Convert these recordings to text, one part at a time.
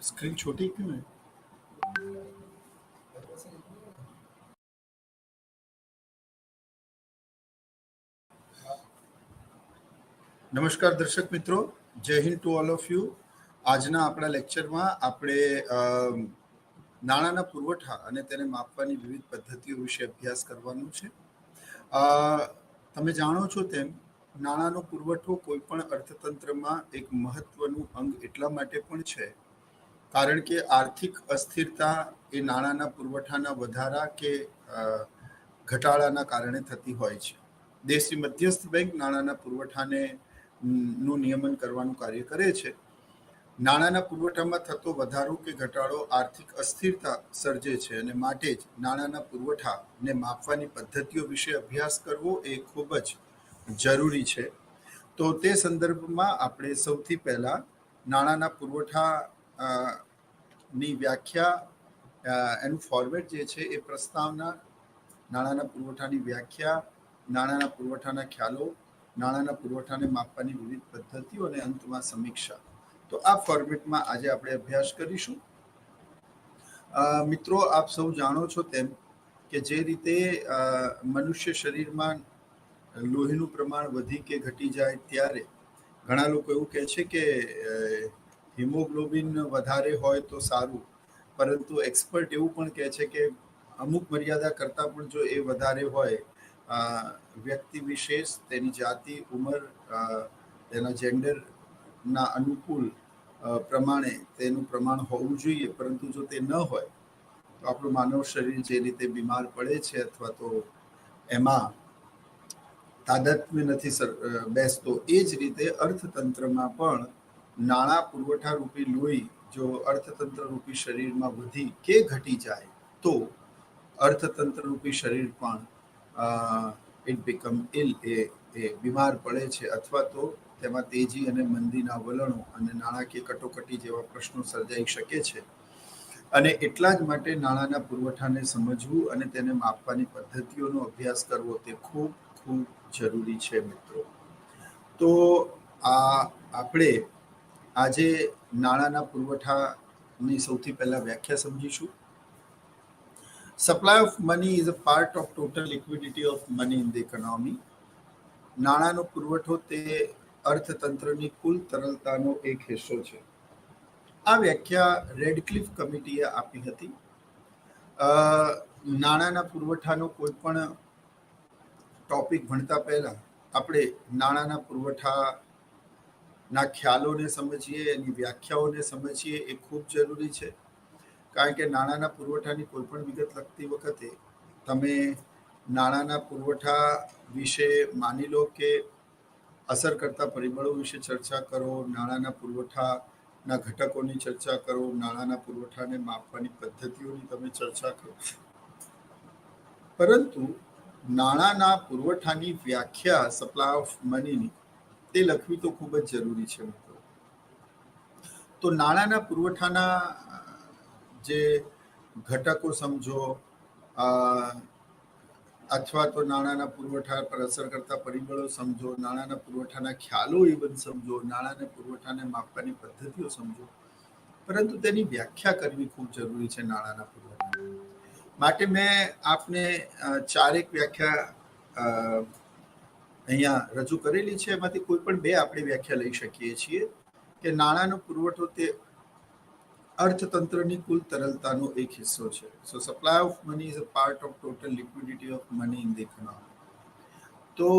Screen छोटी क्यों है? નમસ્કાર દર્શક મિત્રો, જય Hind to all of you. આજના આપણા લેક્ચરમાં આપણે નાણાંના પુરવઠા અને તેને માપવાની વિવિધ પદ્ધતિઓ વિશે અભ્યાસ કરવાનું છે. તમે જાણો છો તેમ નાણાંનો પુરવઠો કોઈ પણ અર્થતંત્રમાં એક મહત્વનું અંગ એટલા માટે પણ છે કારણ કે આર્થિક અસ્થિરતા એ નાણાંના પુરવઠાના વધારા કે ઘટાડાના કારણે થતી હોય છે. દેશની મધ્યસ્થ બેંક નાણાંના પુરવઠાને નું નિયમન કરવાનું કાર્ય કરે છે. નાણાંના પુરવઠામાં થતો વધારો કે ઘટાડો આર્થિક અસ્થિરતા સર્જે છે અને માટે જ નાણાંના પુરવઠાને માપવાની પદ્ધતિઓ વિશે અભ્યાસ કરવો એ ખૂબ જ જરૂરી છે. તો તે સંદર્ભમાં આપણે સૌથી પહેલા નાણાંના પુરવઠા ની વ્યાખ્યા, એનું ફોર્મેટ જે છે એ પ્રસ્તાવના, નાણાંના પુરવઠાની વ્યાખ્યા, નાણાંના પુરવઠાના ખ્યાલો, નાણાંના પુરવઠાને માપવાની વિવિધ પદ્ધતિઓ અને અંતમાં સમીક્ષા. તો આ ફોર્મેટમાં આજે આપણે અભ્યાસ કરીશું. મિત્રો, આપ સૌ જાણો છો તેમ કે જે રીતે મનુષ્ય શરીરમાં લોહીનું પ્રમાણ વધી કે ઘટી જાય ત્યારે ઘણા લોકો એવું કહે છે કે હિમોગ્લોબિન વધારે હોય તો સારું, પરંતુ એક્સપર્ટ એવું પણ કહે છે કે અમુક મર્યાદા કરતાં પણ જો એ વધારે હોય, વ્યક્તિ વિશેષ, તેની જાતિ, ઉંમર, તેના જેન્ડરના અનુકૂળ પ્રમાણે તેનું પ્રમાણ હોવું જોઈએ, પરંતુ જો તે ન હોય તો આપણું માનવ શરીર જે રીતે બીમાર પડે છે અથવા તો એમાં તાદાત્મ્ય નથી બેસતો, એ જ રીતે અર્થતંત્રમાં પણ નાણાં પુરવઠા રૂપી લોહી જો અર્થતંત્ર રૂપી શરીરમાં વધી કે ઘટી જાય તો અર્થતંત્ર રૂપી શરીર પણ ઇટ બીકમ ઇલ, એ બીમાર પડે છે અથવા તો તેમાં તેજી અને મંદીના વલણો અને નાણાકીય કટોકટી જેવા પ્રશ્નો સર્જાઈ શકે છે. અને એટલા જ માટે નાણાંના પુરવઠાને સમજવું અને તેને માપવાની પદ્ધતિઓનો અભ્યાસ કરવો તે ખૂબ ખૂબ જરૂરી છે મિત્રો. તો આપણે આજે નાણાંના પુરવઠાની સૌથી પહેલા વ્યાખ્યા સમજીશું. Supply of money is a part of total liquidity of money in the economy. નાણાંનો પુરવઠો તે અર્થતંત્રની કુલ તરલતાનો એક હિસ્સો છે. આ વ્યાખ્યા રેડક્લિફ કમિટીએ આપી હતી. નાણાંના પુરવઠાનો કોઈ પણ ટોપિક ભણતા પહેલા આપણે નાણાંના પુરવઠાના ખ્યાલોને સમજીએ, એની વ્યાખ્યાઓને સમજીએ, એ ખૂબ જરૂરી છે. કારણ કે નાણાંના પુરવઠાની કોઈ પણ વિગત લખતી વખતે તમે નાણાંના પુરવઠા વિશે માની લો કે અસર કરતા પરિબળો વિશે ચર્ચા કરો, નાણાંના પુરવઠાના ઘટકોની ચર્ચા કરો, નાણાંના પુરવઠાને માપવાની પદ્ધતિઓની તમે ચર્ચા કરો, પરંતુ નાણાંના પુરવઠાની વ્યાખ્યા સપ્લાય ઓફ મનીની તે લખવી તો ખૂબ જ જરૂરી છે મિત્રો. તો નાણાંના પુરવઠાના જે ઘટકો સમજો, અથવા તો નાણાંના પુરવઠા પર અસર કરતા પરિબળો સમજો, નાણાંના પુરવઠાના ખ્યાલો ઇવન સમજો, નાણાંના પુરવઠાને માપવાની પદ્ધતિઓ સમજો, પરંતુ તેની વ્યાખ્યા કરવી ખૂબ જરૂરી છે નાણાંના પુરવઠા માટે. મેં આપને ચારેક વ્યાખ્યા અહીંયા રજૂ કરેલી છે. એમાંથી કોઈ પણ બે આપણે વ્યાખ્યા લઈ શકીએ છીએ કે નાણાંનો પુરવઠો તે અર્થતંત્રની કુલ તરલતાનો એક હિસ્સો છે. So supply of money is a part of total liquidity of money in the economy. તો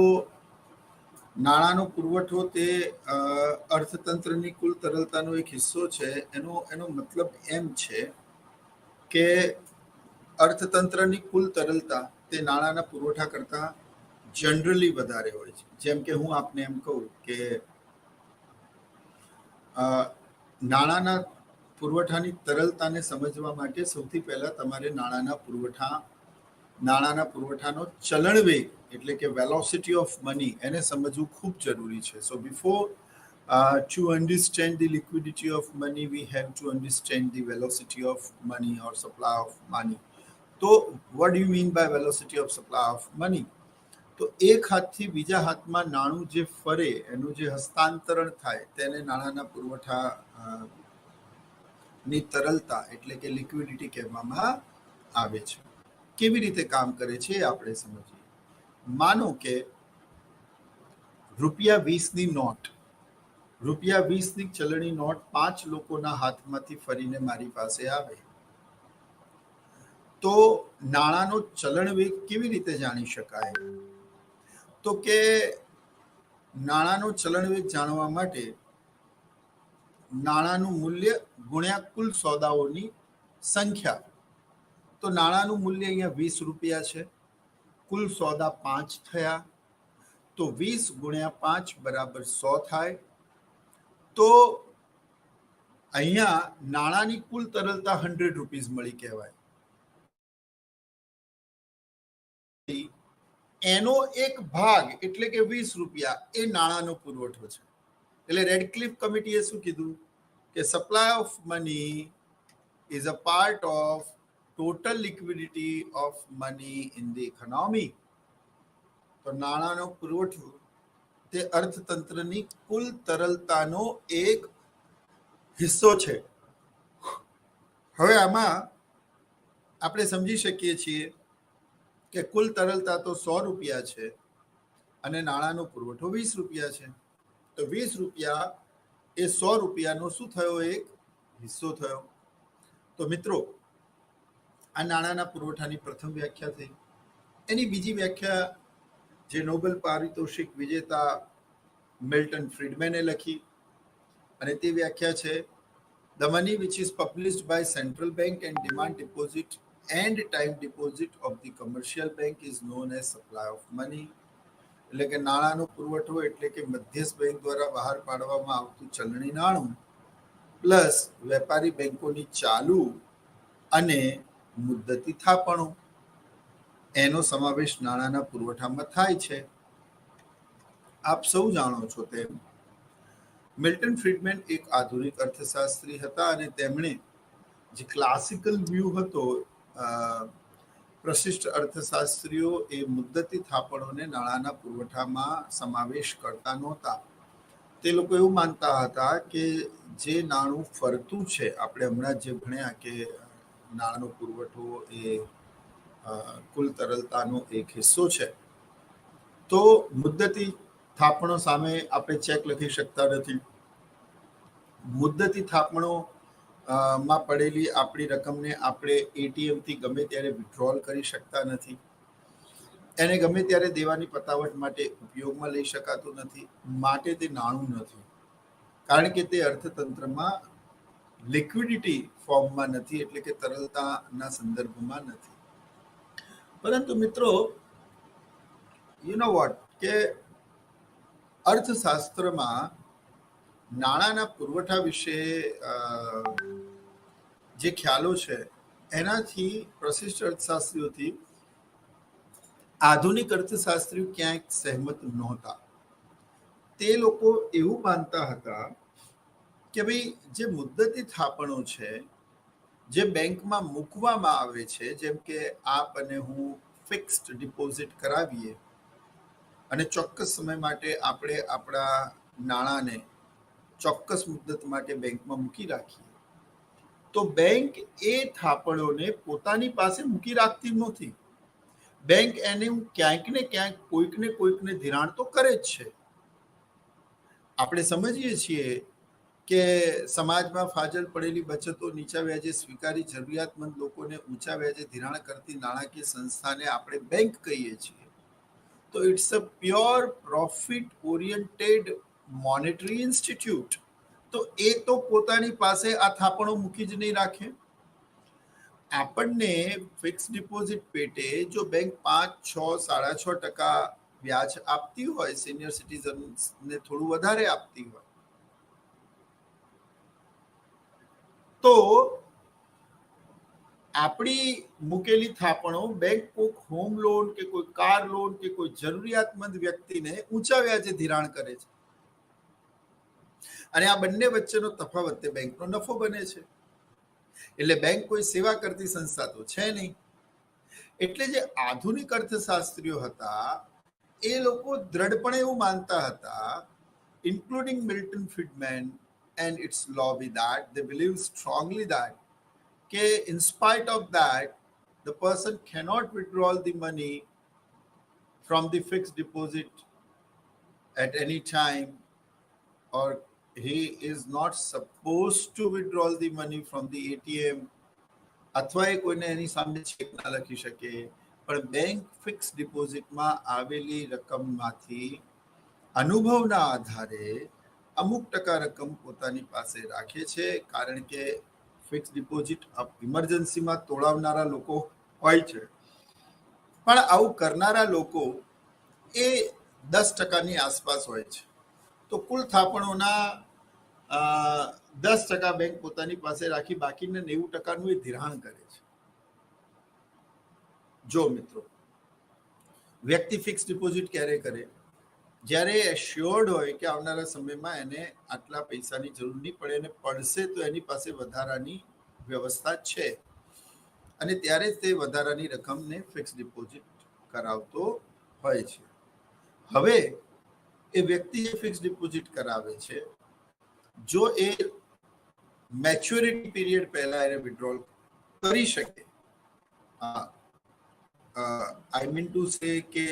નાણાંનો પુરવઠો તે અર્થતંત્રની કુલ તરલતાનો એક હિસ્સો છે. એનો મતલબ એમ છે કે અર્થતંત્રની કુલ તરલતા તે નાણાંના પુરવઠા કરતાં જનરલી વધારે હોય છે. જેમ કે હું આપને એમ કહું કે નાણાંના પુરવઠાની તરલતાને સમજવા માટે સૌથી પહેલા તમારે નાણાંના પુરવઠાનો ચલણવેગ એટલે કે વેલોસિટી ઓફ મની એને સમજવું ખૂબ જરૂરી છે. સો before to understand the liquidity of money, we have to understand the velocity of money or supply of money. So what do you mean by velocity of supply of money? તો એક હાથથી બીજા હાથમાં નાણું જે ફરે, એનું જે હસ્તાંતરણ થાય તેને નાણાંના પુરવઠા ની તરલતા એટલે કે લિક્વિડિટી કહેવામાં આવે છે. કેવી રીતે કામ કરે છે એ આપણે સમજીએ. માનો કે ₹20ની નોટ, ₹20ની ચલણી નોટ 5 લોકોના હાથમાંથી ફરીને મારી પાસે આવે તો નાણાંનો ચલણ વેગ કેવી રીતે જાણી શકાય? તો કે નાણાંનો ચલણ વેગ જાણવા માટે નાણાંનું મૂલ્ય ગુણ્યા કુલ સોદાઓની સંખ્યા. તો નાણાંનું મૂલ્ય અહીંયા ₹20 છે, કુલ સોદા 5 થયા, તો 20 ગુણ્યા 5 બરાબર 100 થાય. તો અહીંયા નાણાંની કુલ તરલતા ₹100 મળી કહેવાય. એનો એક ભાગ એટલે કે ₹20 એ નાણાંનો પુરવઠો છે. એટલે રેડક્લિફ કમિટીએ શું કીધું કે supply of money is a part of total liquidity of money in the economy. તો નાણાંનો પુરવઠો તે અર્થતંત્રની કુલ તરલતાનો એક હિસ્સો છે. હવે આમાં આપણે સમજી શકીએ છીએ કે કુલ તરલતા તો ₹100 છે અને નાણાંનો પુરવઠો ₹20 છે. તો ₹20 એ ₹100નો શું થયો? એક હિસ્સો થયો. તો મિત્રો, આ નાણાંના પુરવઠાની પ્રથમ વ્યાખ્યા થઈ. એની બીજી વ્યાખ્યા જે નોબેલ પારિતોષિક વિજેતા મિલ્ટન ફ્રીડમેને લખી અને તે વ્યાખ્યા છે the money which is published by central bank and demand deposit and time deposit of the commercial bank is known as supply of money. એટલે કે નાણાંનો પુરવઠો એટલે કે મધ્યસ્થ બેંક દ્વારા બહાર પાડવામાં આવતું ચલણી નાણું પ્લસ વેપારી બેંકોની ચાલુ અને મુદ્દતી થાપણો, એનો સમાવેશ નાણાંના પુરવઠામાં થાય છે. આપ સૌ જાણો છો તેમ મિલ્ટન ફ્રીડમેન એક આધુનિક અર્થશાસ્ત્રી હતા અને તેમણે જે ક્લાસિકલ વ્યૂ હતો, પ્રશિષ્ટ અર્થશાસ્ત્રીઓ એ મુદ્દતી થાપણોને નાણાંના પુરવઠામાં સમાવેશ કરતા નહોતા. તે લોકો એવું માનતા હતા કે જે નાણું ફરતું છે, આપણે હમણાં જે ભણ્યા કે નાણાંનો પુરવઠો એ કુલ તરલતાનો એક હિસ્સો છે, તો મુદ્દતી થાપણો સામે આપણે ચેક લખી શકતા નથી. મુદ્દતી થાપણો માં પડેલી આપણી રકમને આપણે એટીએમથી ગમે ત્યારે વિથડ્રોલ કરી શકતા નથી. એને ગમે ત્યારે દેવાની પતાવટ માટે ઉપયોગમાં લઈ શકાતું નથી. માટે તે નાણું નથી, કારણ કે તે અર્થતંત્રમાં લિક્વિડિટી ફોર્મમાં નથી, એટલે કે તરલતાના સંદર્ભમાં નથી. પરંતુ મિત્રો, યુ નો વોટ, કે અર્થશાસ્ત્રમાં નાણાંના પુરવઠા વિશે જે ખ્યાલો છે એનાથી પ્રશિષ્ટ અર્થશાસ્ત્રીઓથી આધુનિક અર્થશાસ્ત્રીઓ ક્યાંક સહેમત નહોતા. તે લોકો એવું માનતા હતા કે ભાઈ જે મુદ્દતી થાપણો છે જે બેંકમાં મૂકવામાં આવે છે, જેમ કે આપ અને હું ફિક્સ્ડ ડિપોઝિટ કરાવીએ અને ચોક્કસ સમય માટે આપણે આપણા નાણાંને ચોક્કસ મુદ્દત માટે બેંકમાં મૂકી રાખીએ, તો બેંક એ થાપણોને પોતાની પાસે મૂકી રાખતી નથી. બેંક એને ક્યાંક ને ક્યાંક કોઈકને ધિરાણ તો કરે જ છે. આપણે સમજીએ છીએ કે સમાજમાં ફાજલ પડેલી બચતો નીચા વ્યાજે સ્વીકારી જરૂરિયાતમંદ લોકોને ઊંચા વ્યાજે ધિરાણ કરતી નાણાકીય સંસ્થાને આપણે બેંક કહીએ છીએ. તો it's a pure profit oriented monetary institute. તો એ તો પોતાની પાસે આ થાપણો મૂકી જ નહીં રાખે. આપણને ફિક્સ ડિપોઝિટ પેટે જો બેંક 5, 6, 6.5% વ્યાજ આપતી હોય, સિનિયર સિટીઝનને થોડું વધારે આપતી હોય, તો આપણી મૂકેલી થાપણો બેંક કોઈક હોમ લોન કે કોઈ કાર લોન કે કોઈ જરૂરિયાતમંદ વ્યક્તિને ઊંચા વ્યાજે ધિરાણ કરે છે અને આ બંને વચ્ચેનો તફાવત તે બેંકનો નફો બને છે. એટલે બેંક કોઈ સેવા કરતી સંસ્થા તો છે નહીં. એટલે જે આધુનિક અર્થશાસ્ત્રીઓ હતા એ લોકો દ્રઢપણે એવું માનતા હતા, including Milton Friedman and its lobby that they believe strongly that in spite of that the person cannot withdraw the money from the fixed deposit at any time, or he is not supposed to withdraw the money from the ATM, અથવા એ કોઈને એની સામે check ના લખી શકે, પણ bank fix ડિપોઝિટમાં આવેલી રકમમાંથી અનુભવના આધારે અમુક ટકા રકમ પોતાની પાસે રાખે છે, કારણ કે ફિક્સ ડિપોઝિટ ઇમરજન્સીમાં તોડાવનારા લોકો હોય છે, પણ આવું કરનારા લોકો એ 10% આસપાસ હોય છે. તો કુલ થાપણોના 10% બેંક પોતાની પાસે રાખી બાકીના 90% એ ધિરાણ કરે છે. જો મિત્રો, વ્યક્તિ ફિક્સ ડિપોઝિટ ક્યારે કરે? જ્યારે એશ્યોર્ડ હોય કે આવનારા સમયમાં એને આટલા પૈસાની જરૂર નહીં પડે, અને પડશે તો એની પાસે વધારાની વ્યવસ્થા છે, અને ત્યારે જ તે વધારાની રકમને ફિક્સ ડિપોઝિટ કરાવતો હોય છે. હવે એ વ્યક્તિ જે ફિક્સ ડિપોઝિટ કરાવે છે, જો એ મેચ્યોરિટી પીરિયડ પહેલા એને વિડ્રોલ કરી શકે, આઈ મીન ટુ સે કે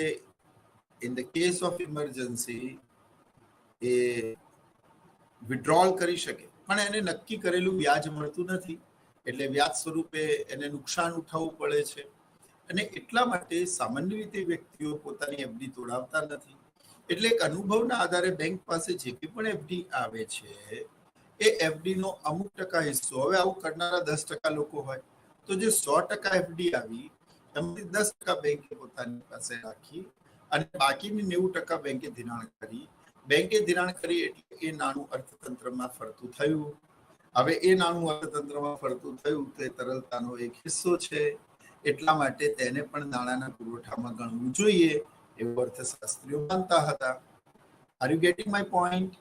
in the case of emergency A withdrawal કરી શકે, પણ એને નક્કી કરેલું વ્યાજ મળતું નથી, એટલે વ્યાજ સ્વરૂપે એને નુકસાન ઉઠાવવું પડે છે, અને એટલા માટે સામાન્ય રીતે વ્યક્તિઓ પોતાની એફડી તોડાવતા નથી. એટલે એક અનુભવના આધારે બેંક પાસે જે પણ એફડી આવે છે એ એફડીનો અમુક ટકા હિસ્સો, હવે આવું કરનારા 10% લોકો હોય તો જે 100% એફડી આવી એમાંથી 10% બેંકે પોતાની પાસે રાખી અને બાકીની 90% બેંકે ધિરાણ કરી. બેંકે ધિરાણ કરી એટલે એ નાણું અર્થતંત્રમાં ફરતું થયું. હવે એ નાણું અર્થતંત્રમાં ફરતું થયું તો એ તરલતાનો એક હિસ્સો છે, એટલા માટે તેને પણ નાણાંના પુરવઠામાં ગણવું જોઈએ એવું અર્થશાસ્ત્રીઓ માનતા હતા. Are you getting my point?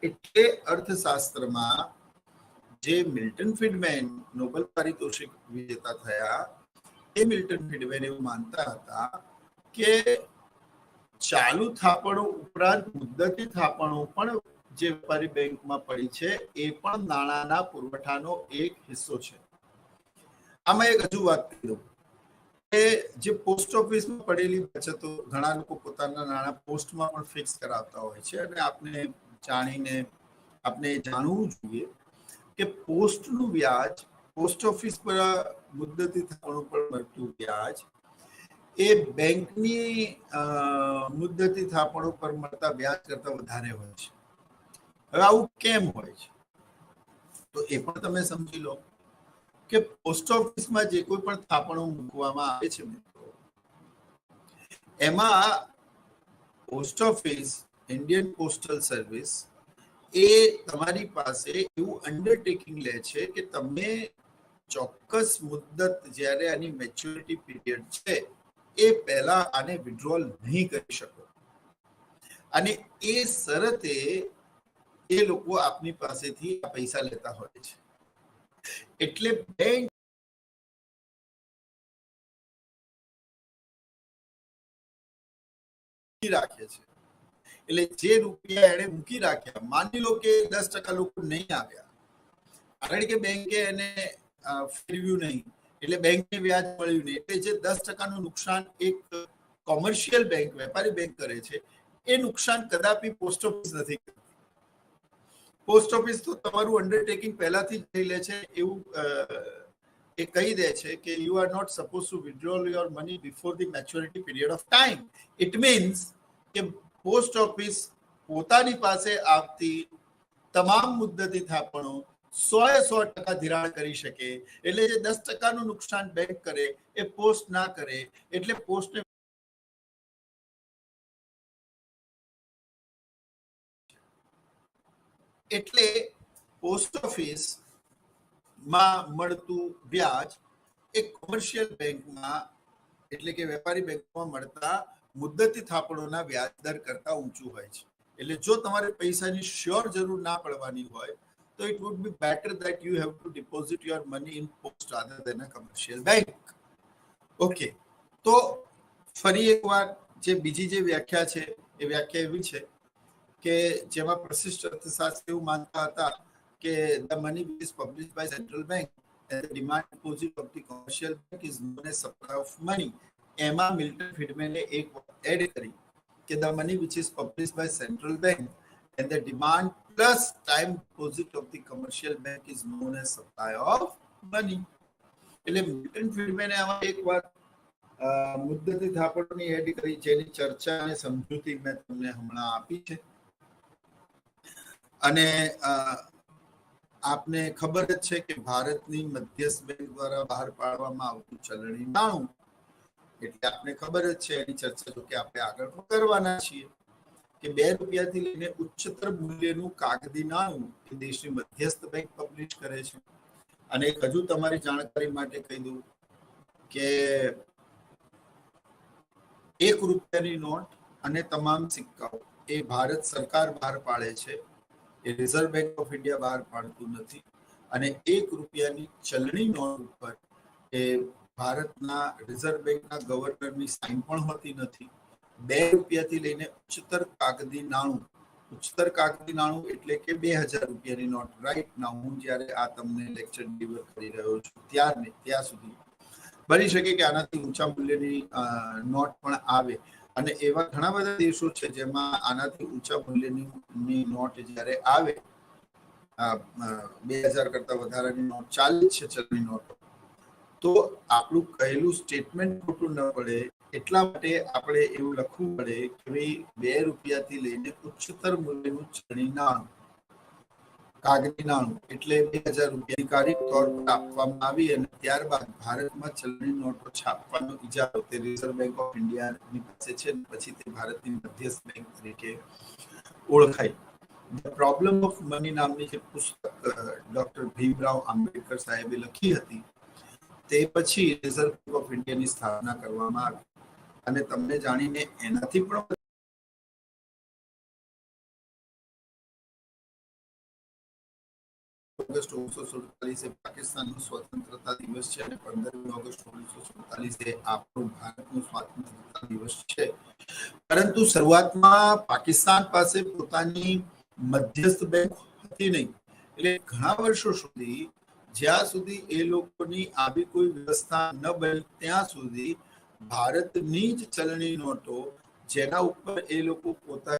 એટલે અર્થશાસ્ત્રમાં જે મિલ્ટન ફ્રીડમેન નોબેલ પારિતોષિક વિજેતા થયા, એ મિલ્ટન ફ્રીડમેન એવું માનતા હતા કે ચાલુ થાપણો ઉપરાંત મુદ્દતી થાપણો પણ જે વેપારી બેંકમાં પડી છે એ પણ નાણાંના પુરવઠાનો એક હિસ્સો છે. આમાં એક હજુ વાત કરી દઉં કે જે પોસ્ટ ઓફિસમાં પડેલી બચતો, ઘણા લોકો પોતાના નાણાં પોસ્ટમાં પણ ફિક્સ કરાવતા હોય છે, અને આપણે જાણવું જોઈએ કે પોસ્ટનું વ્યાજ, પોસ્ટ ઓફિસ પર મુદ્દતી થાપણો પર મળતું વ્યાજ એ બેંકની મુદ્દતી થાપણો પર મળતા વ્યાજ કરતા વધારે હોય છે. હવે આવું કેમ હોય છે તો એ પણ તમે સમજી લો કે પોસ્ટ ઓફિસમાં જે કોઈ પણ થાપણો મૂકવામાં આવે છે મિત્રો, એમાં post office, Indian postal service એ તમારી પાસે એવું અન્ડરટેકિંગ લે છે કે તમે ચોક્કસ મુદ્દત, જ્યારે આની મેચ્યોરિટી પીરિયડ છે એ પહેલા આને વિડ્રોલ નહીં કરી શકો, અને એ શરતે એ લોકો આપની પાસેથી આ પૈસા લેતા હોય છે. એટલે બેંક રાખે છે, એટલે જે રૂપિયા એને મૂકી રાખ્યા, માની લો કે 10% લોકો નહીં આવ્યા, કારણ કે બેંકે એને ફેરવ્યું નહીં, એટલે બેંકને વ્યાજ મળ્યું નહીં, એટલે જે 10%નું નુકસાન એક કોમર્શિયલ બેંક, વેપારી બેંક કરે છે, એ નુકસાન કદાપી પોસ્ટ ઓફિસ નથી કરતી. પોસ્ટ ઓફિસ તો તમારું અન્ડરટેકિંગ પહેલાથી જ લઈ લે છે, એવું એ કહી દે છે કે you are not suppose to withdrawal your money before the maturity period of time. It means કે પોસ્ટ ઓફિસ પોતાની પાસે આવતી તમામ મુદ્દતી થાપણો 100% ધિરાણ કરી શકે, એટલે જે 10%નું નુકસાન બેંક કરે એ પોસ્ટ ના કરે, એટલે પોસ્ટને એટલે પોસ્ટ ઓફિસમાં મળતું વ્યાજ એ કોમર્શિયલ બેંકમાં, એટલે કે વેપારી બેંકમાં મળતા મુદ્દતી થાપણોના વ્યાજ દર કરતા ઊંચું હોય છે. એટલે જો તમારે પૈસાની શ્યોર જરૂર ના પડવાની હોય તો it would be better that you have to deposit your money in post rather than a commercial bank. Okay, તો ફરી એકવાર જે બીજી જે વ્યાખ્યા છે એ વ્યાખ્યા એવી છે કે જેમાં પ્રશિષ્ટ અર્થશાસ્ત્રી એવું માનતા હતા કે the money which is published by central bank and the demand deposit of the commercial bank is known as supply of money. એમાં મિલ્ટન ફ્રીડમેને એક એડ કરી કે the money which is published by central bank and the demand plus time deposit of the commercial bank is known as supply of money. એટલે Milton ફ્રીડમેને આમાં એક વાત મુદ્દતી થાપણની add કરી જેની ચર્ચા અને સમજૂતી મેં તમને હમણાં આપી છે. અને આપને ખબર જ છે કે ભારતની મધ્યસ્થ બેંક દ્વારા બહાર પાડવામાં આવતું ચલણી નાણું, એટલે આપને ખબર જ છે એની ચર્ચા જો કે આપણે આગળ પણ કરવાના છીએ કે 2 રૂપિયાથી લઈને ઉચ્ચતર મૂલ્યનું કાગદી નાણું એ દેશની મધ્યસ્થ બેંક પબ્લિશ કરે છે. અને એક હજુ તમારી જાણકારી માટે કહી દઉં કે 1 રૂપિયાની નોટ અને તમામ સિક્કાઓ એ ભારત સરકાર બહાર પાડે છે, એ રિઝર્વ બેંક ઓફ ઇન્ડિયા બહાર પાડતું નથી. અને 1 રૂપિયાની ચલણી નોટ ઉપર એ ભારતના રિઝર્વ બેંકના ગવર્નરની સાઇન પણ હોતી નથી. 2 રૂપિયાથી લઈને ઉચ્ચતર કાગદી નાણું, ઉચ્ચતર કાગદી નાણું એટલે કે 2000 રૂપિયાની નોટ. રાઈટ નાઉ હું જ્યારે આ તમને લેક્ચર ડિલિવર કરી રહ્યો છું ત્યાં સુધી બની શકે કે આનાથી ઊંચા મૂલ્યની નોટ પણ આવે. અને એવા ઘણા બધા દેશો છે જેમાં આનાથી ઊંચા મૂલ્યની નોટ જ્યારે આવે, 2000 કરતા વધારાની નોટ ચાલે છે ચલણી નોટો, તો આપણું કહેલું સ્ટેટમેન્ટ ખોટું ન પડે એટલા માટે આપણે એવું લખવું પડે કે ભાઈ 2 રૂપિયાથી લઈને ઉચ્ચતર મૂલ્યનું ચલણી નાણું, કાગળી નાણું એટલે 2000 રૂપિયાની અધિકારિક તौर પર આપવામાં આવી અને ત્યારબાદ ભારતમાં ચલણી નોટો છાપવાનો ઇજારો તે રિઝર્વ બેંક ઓફ ઇન્ડિયાની પાસે છે, પછી તે ભારતની મધ્યસ્થ બેંક તરીકે ઓળખાય. ધ પ્રોબ્લેમ ઓફ મની નામની જે પુસ્તક ડોક્ટર ભીમરાવ આંબેડકર સાહેબે લખી હતી, તે પછી રિઝર્વ બેંક ઓફ ઇન્ડિયાની સ્થાપના કરવામાં આવી. અને તમને જાણીને એનાથી પણ ઓગસ્ટ 1947 પાકિસ્તાનનો સ્વતંત્રતા દિવસ છે અને 15મી ઓગસ્ટ 1947 આપણો ભારતનો સ્વતંત્રતા દિવસ છે. પરંતુ શરૂઆતમાં પાકિસ્તાન પાસે પોતાની મધ્યસ્થ બેંક હતી નહીં. એટલે ઘણા વર્ષો સુધી જ્યાં સુધી એ લોકોની આવી કોઈ વ્યવસ્થા ન બની ત્યાં સુધી ભારતની જ ચલણી નોટો જેના ઉપર એ લોકો પોતા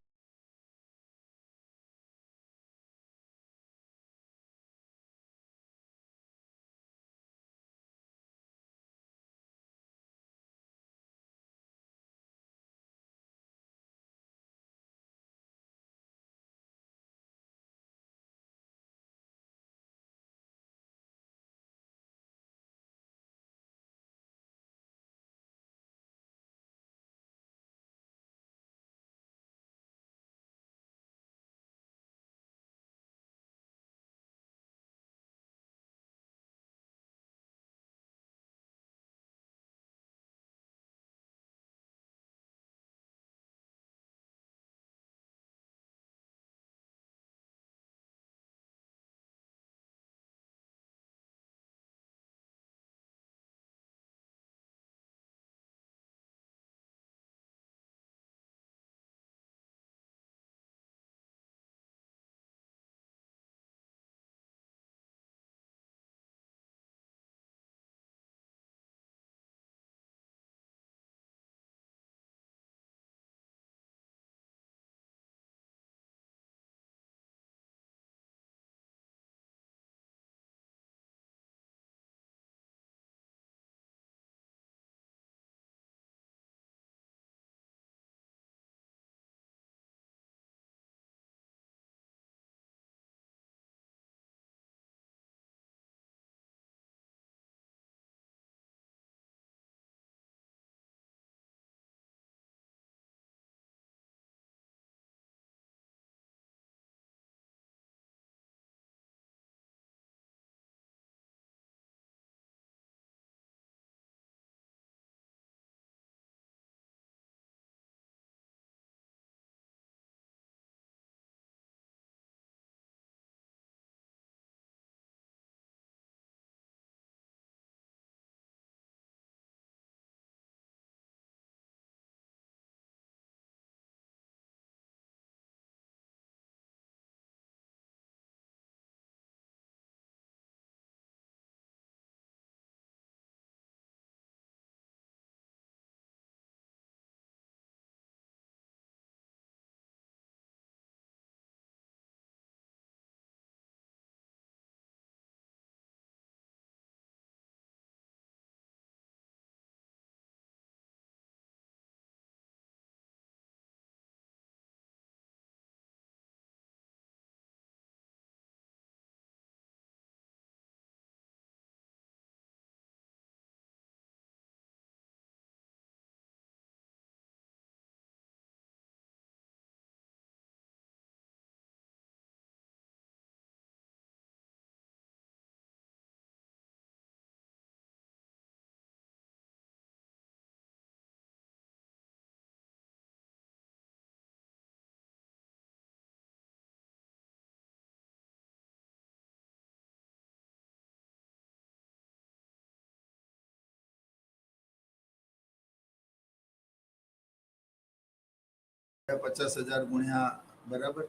50,000 ગુણ્યા બરાબર.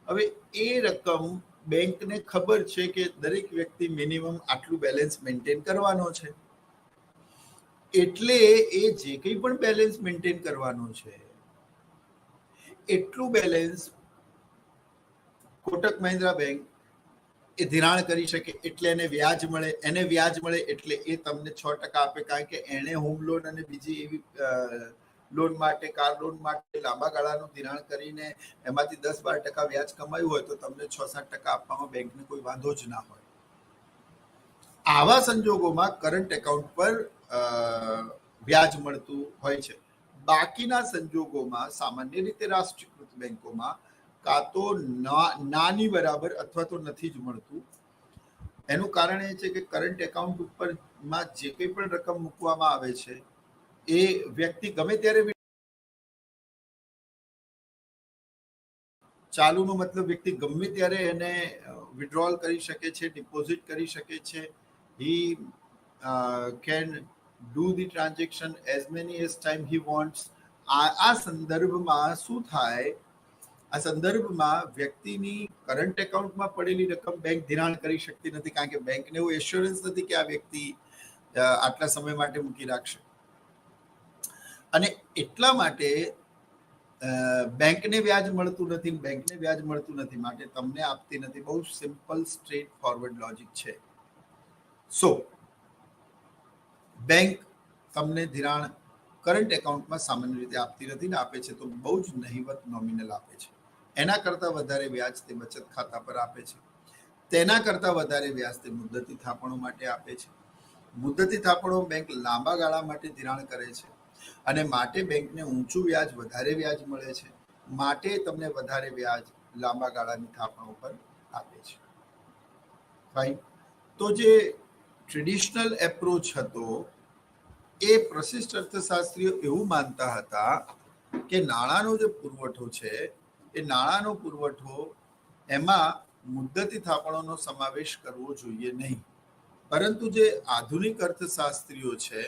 હવે એ રકમ બેંકને ખબર છે કે દરેક વ્યક્તિ મિનિમમ આટલું બેલેન્સ મેન્ટેન કરવાનો છે, એટલે એ જે કંઈ પણ બેલેન્સ મેન્ટેન કરવાનો છે એટલું બેલેન્સ કોટક મહિન્દ્રા બેંક એ ધિરાણ કરી શકે, એટલે એને વ્યાજ મળે. એને વ્યાજ મળે એટલે એ તમને 6% આપે, કારણ કે એને હોમ લોન અને બીજી એવી લોન માટે, કાર લોન માટે લાંબા ગાળાનું ધિરાણ કરીને એમાંથી 10-12% વ્યાજ કમાયું હોય તો તમને 6-7% આપવામાં બેંકને કોઈ વાંધો જ ના હોય. આવા સંજોગોમાં કરંટ એકાઉન્ટ પર વ્યાજ મળતું હોય છે. બાકીના સંજોગોમાં સામાન્ય રીતે રાષ્ટ્રીયકૃત બેંકોમાં કાં તો નાની બરાબર અથવા તો નથી જ મળતું. એનું કારણ એ છે કે કરંટ એકાઉન્ટ ઉપરમાં જે કંઈ પણ રકમ મૂકવામાં આવે છે એ વ્યક્તિ ગમે ત્યારે, ચાલુનો મતલબ વ્યક્તિ ગમે ત્યારે એને વિડ્રોલ કરી શકે છે, ડિપોઝિટ કરી શકે છે. He can do the transaction as many as time he wants. આ સંદર્ભમાં શું થાય, આ સંદર્ભમાં વ્યક્તિની કરંટ એકાઉન્ટમાં પડેલી રકમ બેંક ધિરાણ કરી શકતી નથી, કારણ કે બેંકને એવું એશ્યોરન્સ નથી કે આ વ્યક્તિ આટલા સમય માટે મૂકી રાખશે. અને એટલા માટે બેંકને વ્યાજ મળતું નથી. બેંકને વ્યાજ મળતું નથી માટે તમને આપતી નથી. બહુ સિમ્પલ સ્ટ્રેટ ફોરવર્ડ લોજિક છે. સો બેંક તમને ધિરાણ કરંટ એકાઉન્ટમાં સામાન્ય રીતે આપતી નથી, ને આપે છે તો બહુ જ નહિવત નોમિનલ આપે છે. એના કરતાં વધારે વ્યાજ તે બચત ખાતા પર આપે છે. તેના કરતાં વધારે વ્યાજ તે મુદ્દતી થાપણો માટે આપે છે. મુદ્દતી થાપણો બેંક લાંબા ગાળા માટે ધિરાણ કરે છે અને માટે બેંકને ઊંચું વ્યાજ, વધારે વ્યાજ મળે છે. માટે તમને વધારે વ્યાજ લાંબા ગાળાની થાપણો પર આપે છે. ફાઇન. તો જે ટ્રેડિશનલ એપ્રોચ હતો એ પ્રશિષ્ટ અર્થશાસ્ત્રીઓ એવું માનતા હતા કે નાણાંનો જે પુરવઠો છે એ નાણાંનો પુરવઠો એમાં મુદ્દતી થાપણોનો સમાવેશ કરવો જોઈએ નહીં. પરંતુ જે આધુનિક અર્થશાસ્ત્રીઓ છે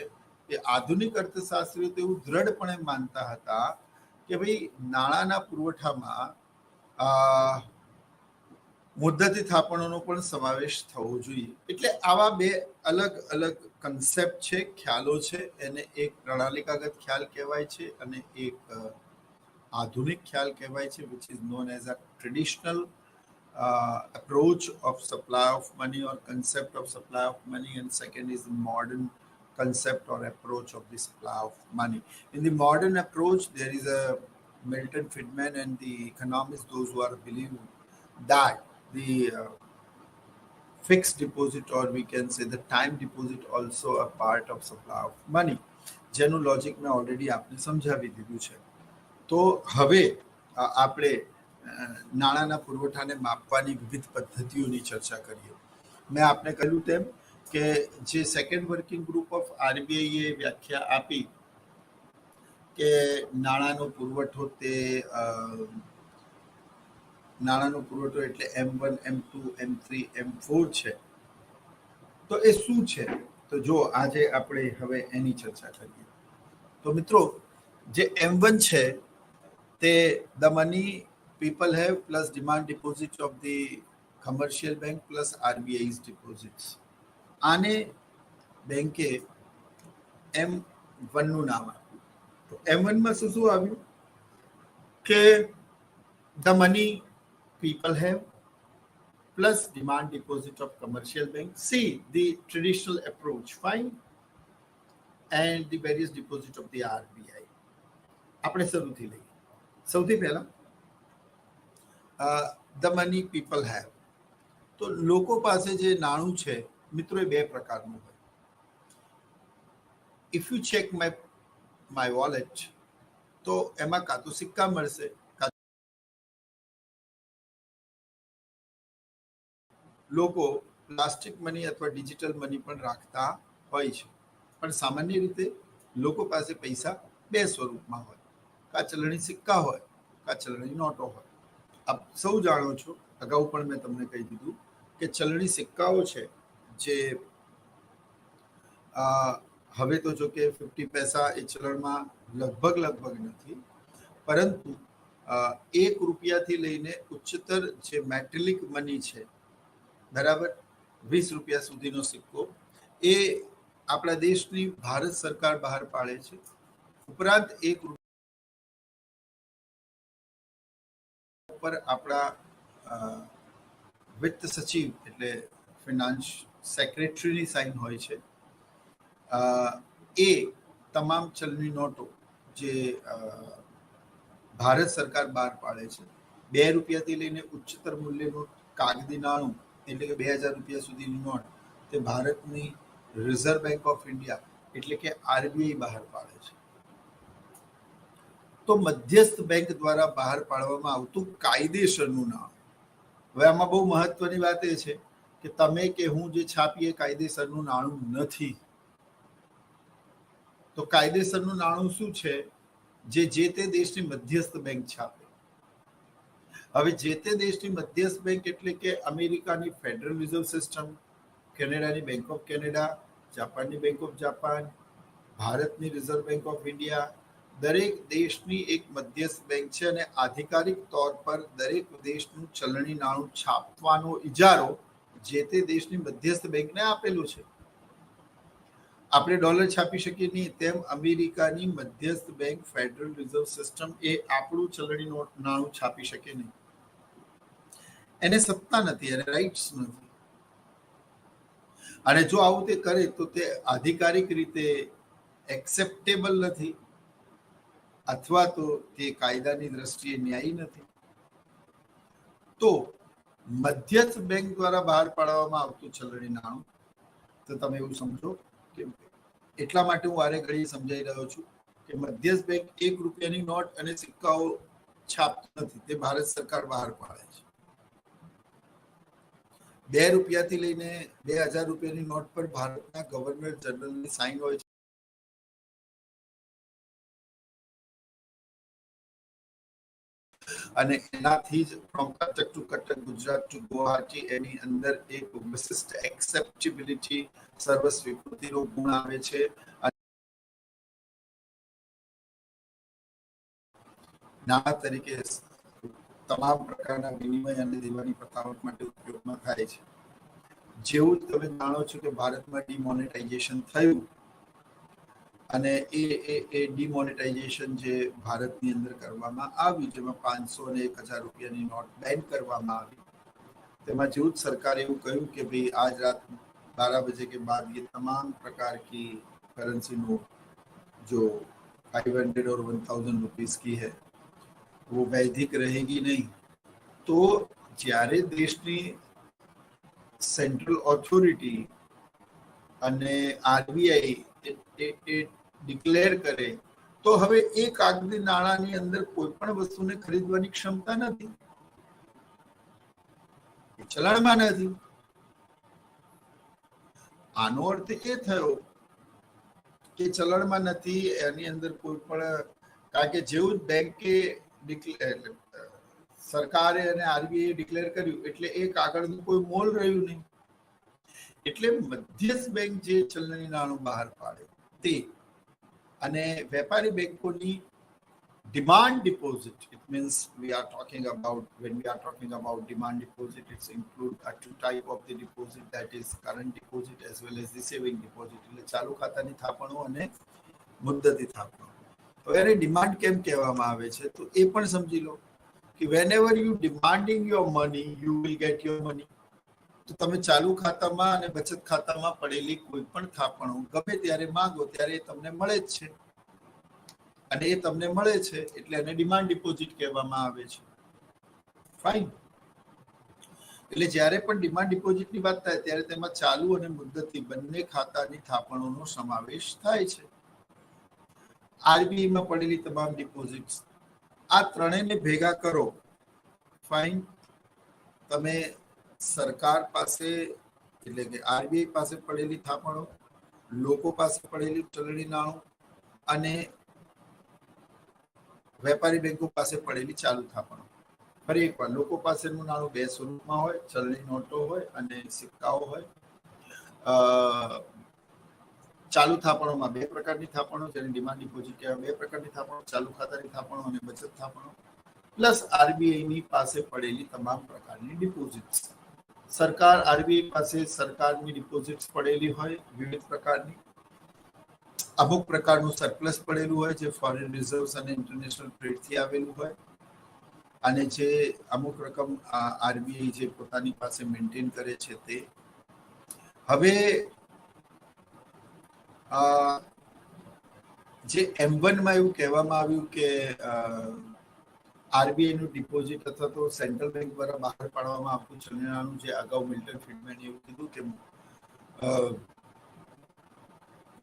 એ આધુનિક અર્થશાસ્ત્રીઓ તો એવું દ્રઢપણે માનતા હતા કે ભાઈ નાણાંના પુરવઠામાં મુદ્દતી થાપણોનો પણ સમાવેશ થવો જોઈએ. એટલે આવા બે અલગ અલગ કન્સેપ્ટ છે, ખ્યાલો છે. એને એક પ્રણાલિકાગત ખ્યાલ કહેવાય છે અને એક આધુનિક ખ્યાલ કહેવાય છે, which is known as a traditional approach of supply of money or concept of supply of money, and second is the modern concept or approach of the supply of money. In the modern approach, there is a Milton Friedman and the economists, those who are believing that the fixed deposit, or we can say the time deposit, also a part of supply of money. જેનું logic મેં already આપને સમજાવી દીધું છે. તો હવે આપણે નાણાંના પુરવઠાને માપવાની વિવિધ પદ્ધતિઓની ચર્ચા કરીએ. મેં આપને કહ્યું તેમ કે જે સેકન્ડ વર્કિંગ ગ્રુપ ઓફ આરબીઆઈએ વ્યાખ્યા આપી કે નાણાંનો પુરવઠો તે નાણાંનો પુરવઠો એટલે M1, M2, M3, M4 છે. તો એ શું છે? તો જો આજે આપણે હવે એની ચર્ચા કરીએ. તો મિત્રો, જે M1 છે તે the money people have plus demand deposit of the commercial bank plus RBI's deposits. આને બેંકે M1 નું નામ આપ્યું. તો M1 માં શું શું આવ્યું કે the money people have plus demand deposit of commercial bank. See the traditional approach, fine, and the various deposit of the RBI. આપણે શરૂથી લઈએ. સૌથી પહેલા ધ મની પીપલ હેવ. તો લોકો પાસે જે નાણું છે મિત્રો એ બે પ્રકારનું હોય. If you check my wallet, તો એમાં કાં તો સિક્કા મળશે, લોકો પ્લાસ્ટિક મની અથવા ડિજિટલ મની પણ રાખતા હોય છે. પણ સામાન્ય રીતે લોકો પાસે પૈસા બે સ્વરૂપમાં હોય, કાં ચલણી સિક્કા હોય, કાં ચલણી નોટો હોય. આપ સૌ જાણો છો, અગાઉ પણ મેં તમને કહી દીધું કે ચલણી સિક્કાઓ છે જે હવે તો જો કે 50 પૈસા એ ચલણમાં લગભગ નથી, પરંતુ ₹1 લઈને ઉચ્ચતર જે મેટાલિક મની છે, બરાબર, ₹20 સુધીનો સિક્કો, એ આપણા દેશની ભારત સરકાર બહાર પાડે છે. ઉપરાંત ₹1 પર આપણા વિત્ત સચિવ એટલે ફિનાન્સ સેક્રેટરીની સાઇન હોય છે. એ તમામ ચલણી નોટો જે ભારત સરકાર બહાર પાડે છે, ₹2 લઈને ઉચ્ચતર મૂલ્યનું કાગદી નાણું એટલે કે ₹2000 સુધીની નોટ, તે ભારતની રિઝર્વ બેંક ઓફ ઇન્ડિયા એટલે કે આરબીઆઈ બહાર પાડે છે. તો મધ્યસ્થ બેંક દ્વારા બહાર પાડવામાં આવતું કાયદેસરનું નાણું. હવે આમાં બહુ મહત્વની વાત એ છે કે તમે કે હું જે છાપીએ કાયદેસરનું નાણું નથી. તો કાયદેસરનું નાણું શું છે? જે તે દેશની મધ્યસ્થ બેંક છાપે. હવે જે તે દેશની મધ્યસ્થ બેંક એટલે કે અમેરિકાની ફેડરલ રિઝર્વ સિસ્ટમ, કેનેડાની બેંક ઓફ કેનેડા, જાપાનની બેંક ઓફ જાપાન, ભારતની રિઝર્વ બેંક ઓફ ઇન્ડિયા, દરેક દેશની એક મધ્યસ્થ બેંક છે અને આધિકારિક તौर પર દરેક દેશનું ચલણી નાણું છાપવાનો ઇજારો જે તે દેશની મધ્યસ્થ બેંકને આપેલું છે. આપણે ડોલર છાપી શકીએ નહીં, તેમ અમેરિકાની મધ્યસ્થ બેંક ફેડરલ રિઝર્વ સિસ્ટમ એ આપણું ચલણી નાણું છાપી શકે નહીં. એને સત્તા નથી, એને રાઇટ્સ નથી. અને જો આવું તે કરે તો તે આધિકારિક રીતે એક્સેપ્ટેબલ નથી, અથવા તો તે કાયદાની દ્રષ્ટિએ ન્યાયી નથી. તો મધ્યસ્થ બેંક દ્વારા બહાર પાડવામાં આવતું ચલણી નાણું, તો તમે એવું સમજો કે એટલા માટે હું વારે ઘડી સમજાઈ રહ્યો છું કે મધ્યસ્થ બેંક ₹1 નોટ અને સિક્કાઓ છાપતી નથી, તે ભારત સરકાર બહાર પાડે છે. ₹2 લઈને ₹2000 નોટ પર ભારતના ગવર્નર જનરલની સાઇન હોય છે. અને એનાથી જ from Cuttack to Cuttack, Gujarat to Guwahati, એની અંદર એક વિશિષ્ટ એક્સેપ્ટેબિલિટી, સર્વ સ્વીકૃતિનો ગુણ આવે છે. નાણાં તરીકે તમામ પ્રકારના વિનિમય અને દેવાની પ્રથાઓ માટે ઉપયોગમાં થાય છે. જેવું જ તમે જાણો છો કે ભારતમાં ડિમોનેટાઇઝેશન થયું અને એ ડિમોનેટાઇઝેશન જે ભારતની અંદર કરવામાં આવ્યું, જેમાં 500 અને ₹1000 નોટ બેન કરવામાં આવી, તેમાં જેવું જ સરકારે એવું કહ્યું કે ભાઈ આજ રાત 12 बजे के बाद ये तमाम प्रकार की करेंसी नोट जो 500 और 1000 रुपीस की है वो वैधिक रहेगी नहीं. तो જ્યારે દેશની સેન્ટ્રલ ઓથોરિટી અને આરબીઆઈ ડિક્લેર કરે તો હવે એ કાગદી નાણાંની અંદર કોઈ પણ વસ્તુને ખરીદવાની ક્ષમતા નથી, ચલણમાં નથી. આનો અર્થ એ થયો કે ચલણમાં નથી, એની અંદર કોઈ પણ, કારણ કે જેવું જ બેંકે સરકારે અને આરબીઆઈ ડિક્લેર કર્યું એટલે એ કાગળનું કોઈ મોલ રહ્યું નહીં. એટલે મધ્યસ્થ બેંક જે ચલણી નાણું બહાર પાડે તે અને વેપારી બેંકોની demand deposit, it means we are talking about, when we are talking about demand deposit, it's include two type of the deposit, that is current deposit as well as the saving deposit. એટલે ચાલુ ખાતાની થાપણો અને મુદ્દતી થાપણો. તો એને demand કેમ કહેવામાં આવે છે તો એ પણ સમજી લો કે whenever you demanding your money you will get your money. તો તમે ચાલુ ખાતામાં અને બચત ખાતામાં પડેલી કોઈ પણ થાપણો ગમે ત્યારે માંગો ત્યારે તમને મળે જ છે, અને એ તમને મળે છે એટલે એને ડિમાન્ડ ડિપોઝિટ કહેવામાં આવે છે. ફાઇન. એટલે જ્યારે પણ ડિમાન્ડ ડિપોઝિટની વાત થાય ત્યારે તેમાં ચાલુ અને મુદ્દતી બંને ખાતાની થાપણોનો સમાવેશ થાય છે. આરબીઆઈમાં પડેલી તમામ ડિપોઝિટ્સ, આ ત્રણેયને ભેગા કરો. ફાઇન. તમે સરકાર પાસે એટલે કે આરબીઆઈ પાસે પડેલી થાપણો, લોકો પાસે પડેલી ચલણી નાણું અને વેપારી બેંકો પાસે પડેલી ચાલુ થાપણો. ફરી એકવાર, લોકો પાસેનું નાણું બે સ્વરૂપમાં હોય, ચલણી નોટો હોય અને સિક્કાઓ હોય. ચાલુ થાપણોમાં બે પ્રકારની થાપણો, જેને ડિમાન્ડ ડિપોઝિટ કહેવાય, બે પ્રકારની થાપણો, ચાલુ ખાતાની થાપણો અને બચત થાપણો. પ્લસ આરબીઆઈની પાસે પડેલી તમામ પ્રકારની ડિપોઝિટ્સ. સરકાર આરબીઆઈ પાસે સરકારની ડિપોઝિટ્સ પડેલી હોય વિવિધ પ્રકારની, અમુક પ્રકારનું સરપ્લસ પડેલું હોય જે ફોરેન રિઝર્વ્સ અને ઇન્ટરનેશનલ ટ્રેડથી આવેલું હોય, અને જે અમુક રકમ આરબીઆઈ જે પોતાની પાસે મેન્ટેન કરે છે તે. હવે જે M1માં એવું કહેવામાં આવ્યું કે આરબીઆઈનું ડિપોઝિટ અથવા તો સેન્ટ્રલ બેંક દ્વારા બહાર પાડવામાં આવતું ચલણી નાણું, જે અગાઉ મિલ્ટન ફ્રીડમેને એવું કીધું કે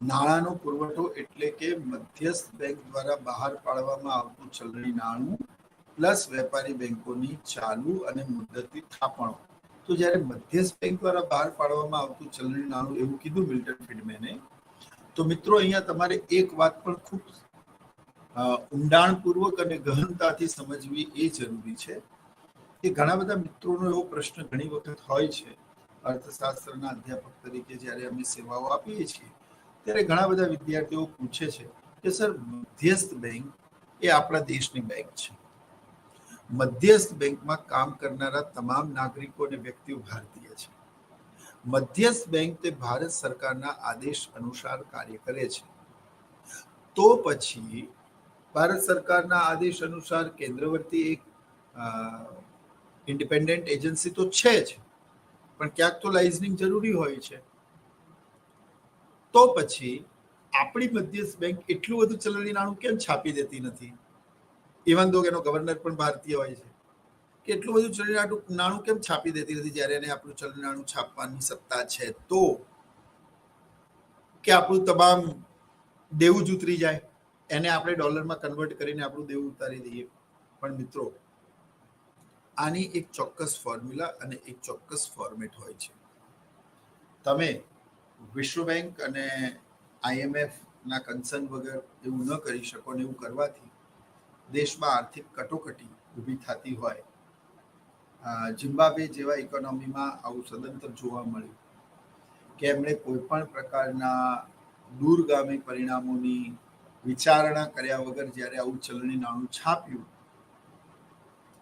નાણાંનો પુરવઠો એટલે કે મધ્યસ્થ બેંક દ્વારા બહાર પાડવામાં આવતું ચલણી નાણું પ્લસ વેપારી બેંકોની ચાલુ અને મુદ્દતી થાપણો. તો જ્યારે મધ્યસ્થ બેંક દ્વારા બહાર પાડવામાં આવતું ચલણી નાણું એવું કીધું મિલ્ટન ફ્રીડમેને, તો મિત્રો અહીંયા તમારે એક વાત પણ ખૂબ ઊંડાણપૂર્વક અને ગહનતાથી સમજવી એ જરૂરી છે કે ઘણા બધા મિત્રોનો એવો પ્રશ્ન ઘણી વખત હોય છે, અર્થશાસ્ત્રના અધ્યાપક તરીકે જ્યારે અમે સેવાઓ આપીએ છીએ ત્યારે ઘણા બધા વિદ્યાર્થીઓ પૂછે છે કે સર, મધ્યસ્થ બેંક એ આપણા દેશની બેંક છે. મધ્યસ્થ બેંકમાં કામ કરનારા તમામ નાગરિકો અને વ્યક્તિઓ ભારતીય છે. મધ્યસ્થ બેંક તે ભારત સરકારના આદેશ અનુસાર કાર્ય કરે છે. તો પછી ભારત સરકારના આદેશ અનુસાર કેન્દ્રવર્તી એક ઇન્ડિપેન્ડન્ટ એજન્સી તો છે જ, પણ ક્યાંક તો લાઇઝનિંગ જરૂરી હોય છે. તો પછી આપણી મધ્યસ્થ બેંક એટલું બધું ચલણી નાણું કેમ છાપી દેતી નથી? ઇવન દો એનો ગવર્નર પણ ભારતીય હોય છે, કે એટલું બધું ચલણી નાણું કેમ છાપી દેતી નથી જ્યારે એને આપણું ચલણી નાણું છાપવાની સત્તા છે તો? કે આપણું તમામ દેવું જ ઉતરી જાય, એને આપણે ડોલરમાં કન્વર્ટ કરીને આપણું દેવું ઉતારી દઈએ. પણ મિત્રો, આની એક ચોક્કસ ફોર્મ્યુલા અને એક ચોક્કસ ફોર્મેટ હોય છે. તમે વિશ્વ બેંક અને IMF ના કન્સર્ન વગર એવું ન કરી શકો, ને એવું કરવાથી દેશમાં આર્થિક કટોકટી ઊભી થતી હોય. ઝિમ્બાબ્વે જેવા ઇકોનોમીમાં આવું સદંતર જોવા મળ્યું કે એમણે કોઈ પણ પ્રકારના દૂરગામી પરિણામોની વિચારણા કર્યા વગર જ્યારે આવું ચલણી નાણું છાપ્યું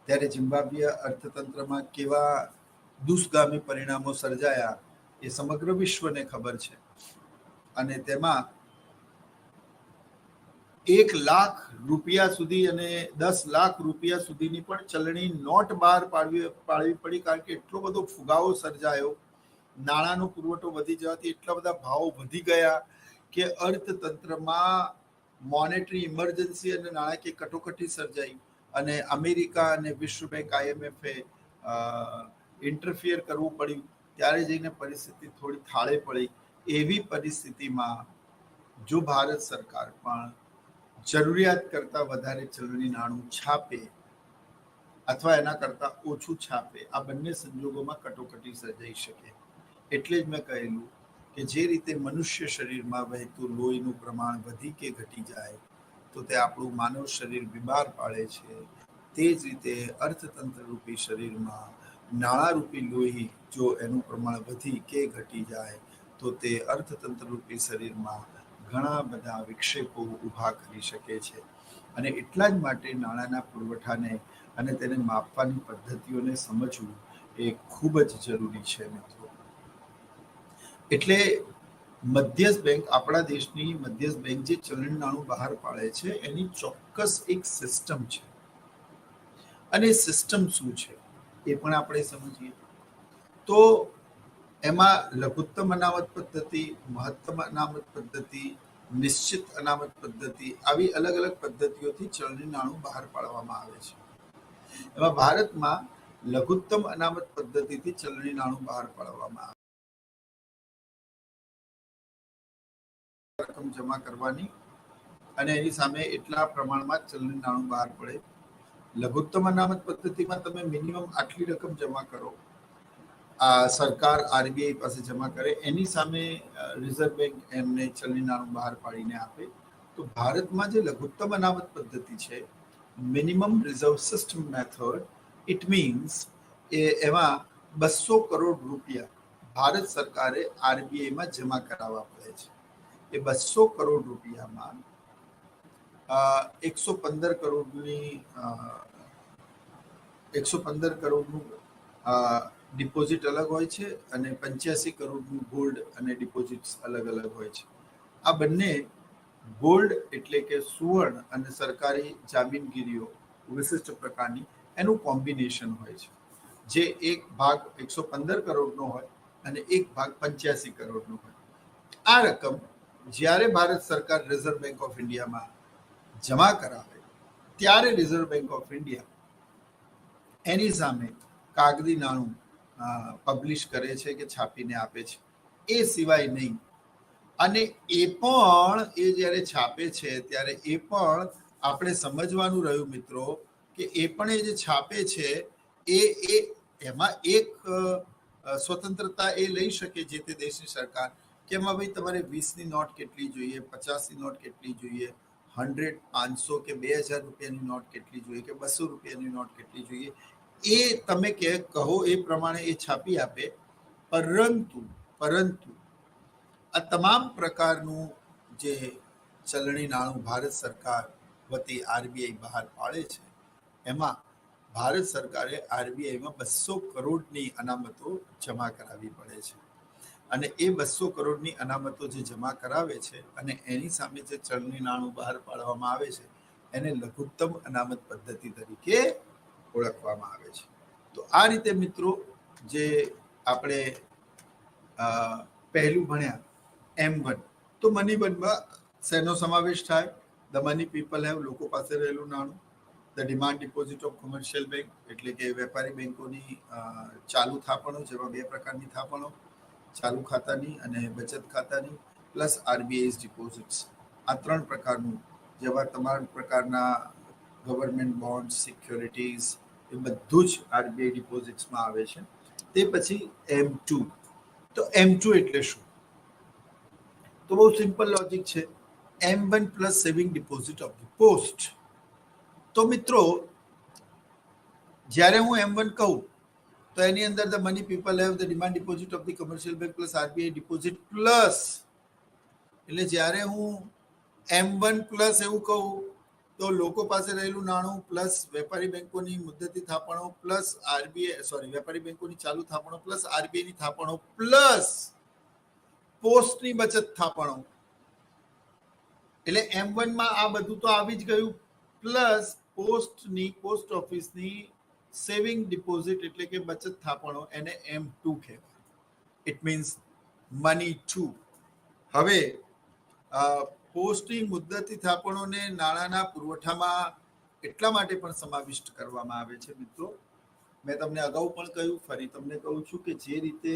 ત્યારે ઝિમ્બાબ્વે અર્થતંત્રમાં કેવા દુષ્ગામી પરિણામો સર્જાયા એ સમગ્ર વિશ્વને ખબર છે. અને તેમાં 1 લાખ રૂપિયા સુધી અને 10 લાખ રૂપિયા સુધીની પણ ચલણી નોટ બહાર પાડવી પડી, કારણ કે એટલો બધો ફુગાવો સર્જાયો. નાણાંનો પુરવઠો વધી જવાથી એટલા બધા ભાવો વધી ગયા કે અર્થતંત્રમાં મોનેટરી ઇમરજન્સી અને નાણાકીય કટોકટી સર્જાઈ. અને અમેરિકા અને વિશ્વ બેંક IMF ઇન્ટરફિયર કરવું પડ્યું. ત્યારે જઈને પરિસ્થિતિ થોડી થાળે પડી. એવી પરિસ્થિતિમાં જો ભારત સરકાર પણ જરૂરિયાત કરતા વધારે ચલણી નાણું છાપે અથવા એના કરતા ઓછું છાપે, આ બંને સંજોગોમાં કટોકટી સર્જાઈ શકે. એટલે જ મેં કહેલું કે જે રીતે મનુષ્ય શરીરમાં વહેતું લોહીનું પ્રમાણ વધી કે ઘટી જાય તો તે આપણું માનવ શરીર બીમાર પાડે છે, તે જ રીતે અર્થતંત્ર રૂપી શરીરમાં નાણારૂપી લોહી જો એનું પ્રમાણ વધી કે ઘટી જાય તો તે અર્થતંત્ર રૂપી શરીરમાં ઘણા બધા વિક્ષેપો ઊભા કરી શકે છે. અને એટલા જ માટે નાણાંના પુરવઠાને અને તેને માપવાની પદ્ધતિઓને સમજવું એ ખૂબ જ જરૂરી છે મિત્રો. એટલે મધ્યસ્થ બેંક, આપણા દેશની મધ્યસ્થ બેંક જે ચલણી નાણું બહાર પાડે છે એની ચોક્કસ એક સિસ્ટમ છે. અને સિસ્ટમ શું છે એ પણ આપણે સમજીએ તો એમાં લઘુત્તમ અનામત પદ્ધતિ, મહત્તમ અનામત પદ્ધતિ, નિશ્ચિત અનામત પદ્ધતિ, આવી અલગ અલગ પદ્ધતિઓથી ચલણી નાણું બહાર પાડવામાં આવે છે. એમાં ભારતમાં લઘુત્તમ અનામત પદ્ધતિથી ચલણી નાણું બહાર પાડવામાં આવે. રકમ જમા કરવાની અને એની સામે એટલા પ્રમાણમાં ચલણી નાણું બહાર પડે. લઘુત્તમ અનામત પદ્ધતિમાં તમે મિનિમમ આટલી રકમ જમા કરો, સરકાર RBI પાસે જમા કરે, એની સામે રિઝર્વ બેંક એમને ચલણી નાણું બહાર પાડીને આપે. તો ભારતમાં જે લઘુત્તમ અનામત પદ્ધતિ છે, minimum reserve system method, it means એમાં 200 કરોડ રૂપિયા ભારત સરકારે RBIમાં જમા કરાવવા પડે છે. એ 200 કરોડ રૂપિયામાં 115 કરોડની 115 કરોડનું ડિપોઝિટ અલગ હોય છે અને 85 કરોડનું ગોલ્ડ અને ડિપોઝિટ્સ અલગ અલગ હોય છે. આ બંને ગોલ્ડ એટલે કે સુવર્ણ અને સરકારી જામીનગીરીઓ વિશિષ્ટ પ્રકારની એનું કોમ્બિનેશન હોય છે, જે એક ભાગ 115 કરોડનો હોય અને એક ભાગ 85 કરોડનો હોય. આ રકમ જ્યારે ભારત સરકાર રિઝર્વ બેંક ઓફ ઇન્ડિયામાં જમા કરાવે ત્યારે રિઝર્વ બેંક ઓફ ઇન્ડિયા એની સામે કાગદી નાણું પબ્લિશ કરે છે કે છાપીને આપે છે. એ સિવાય નહીં, અને એ પણ એ જ્યારે છાપે છે ત્યારે એ પણ આપણે સમજવાનું રહ્યું મિત્રો કે એ પણ એ જે છાપે છે એ એમાં એક સ્વતંત્રતા એ લઈ શકે જે તે દેશની સરકાર કે એમાં ભાઈ તમારે 20ની નોટ કેટલી જોઈએ, 50ની નોટ કેટલી જોઈએ, 100, 500 કે 2000 રૂપિયાની નોટ કેટલી જોઈએ કે 200 રૂપિયાની નોટ કેટલી જોઈએ, એ તમે કહો એ પ્રમાણે એ છાપી આપે. પરંતુ આ તમામ પ્રકારનું જે ચલણી નાણું ભારત સરકાર વતી આરબીઆઈ બહાર પાડે છે, એમાં ભારત સરકારે આરબીઆઈમાં 200 કરોડની અનામતો જમા કરાવવી પડે છે. અને એ 200 કરોડની અનામતો જે જમા કરાવે છે અને એની સામે જે ચલણી નાણું બહાર પાડવામાં આવે છે એને લઘુત્તમ અનામત પદ્ધતિ તરીકે ઓળખવામાં આવે છે. તો આ રીતે મિત્રો જે આપણે પહેલું ભણ્યા M1, તો મની વનમાં શેનો સમાવેશ થાય? ધ મની પીપલ હેવ, લોકો પાસે રહેલું નાણું. The demand deposit of commercial bank, એટલે કે વેપારી બેંકોની ચાલુ થાપણો, જેમાં બે પ્રકારની થાપણો, ચાલુ ખાતાની અને બચત ખાતાની, પ્લસ આરબીઆઈ ડિપોઝિટ્સ. આ 3 પ્રકારનું, જેવા તમામ પ્રકારના ગવર્મેન્ટ બોન્ડ, સિક્યોરિટીઝ, એ બધું જ આરબીઆઈ ડિપોઝિટ્સમાં આવે છે. તે પછી M2. તો M2 એટલે શું? તો બહુ સિમ્પલ લોજિક છે. M1 plus saving deposit of the post. તો મિત્રો જ્યારે હું M1 કહું તો એની અંદર the money people have, the demand deposit of the commercial bank plus RBI deposit plus, એટલે જ્યારે હું M1 પ્લસ એવું કહું તો લોકો પાસે રહેલું નાણું પ્લસ વેપારી બેંકોની મુદ્દતી થાપણો પ્લસ વેપારી બેંકોની ચાલુ થાપણો પ્લસ આરબીઆઈની થાપણો પ્લસ પોસ્ટની બચત થાપણો. એટલે M1 માં આ બધું તો આવી જ ગયું, પ્લસ પોસ્ટ ઓફિસની સેવિંગ ડિપોઝિટ એટલે કે બચત થાપણો, એને M2 કહેવાય. It means money 2. હવે પોસ્ટની મુદ્દતી થાપણોને નાણાંના પુરવઠામાં એટલા માટે પણ સમાવિષ્ટ કરવામાં આવે છે મિત્રો, મેં તમને અગાઉ પણ કહ્યું, ફરી તમને કહું છું કે જે રીતે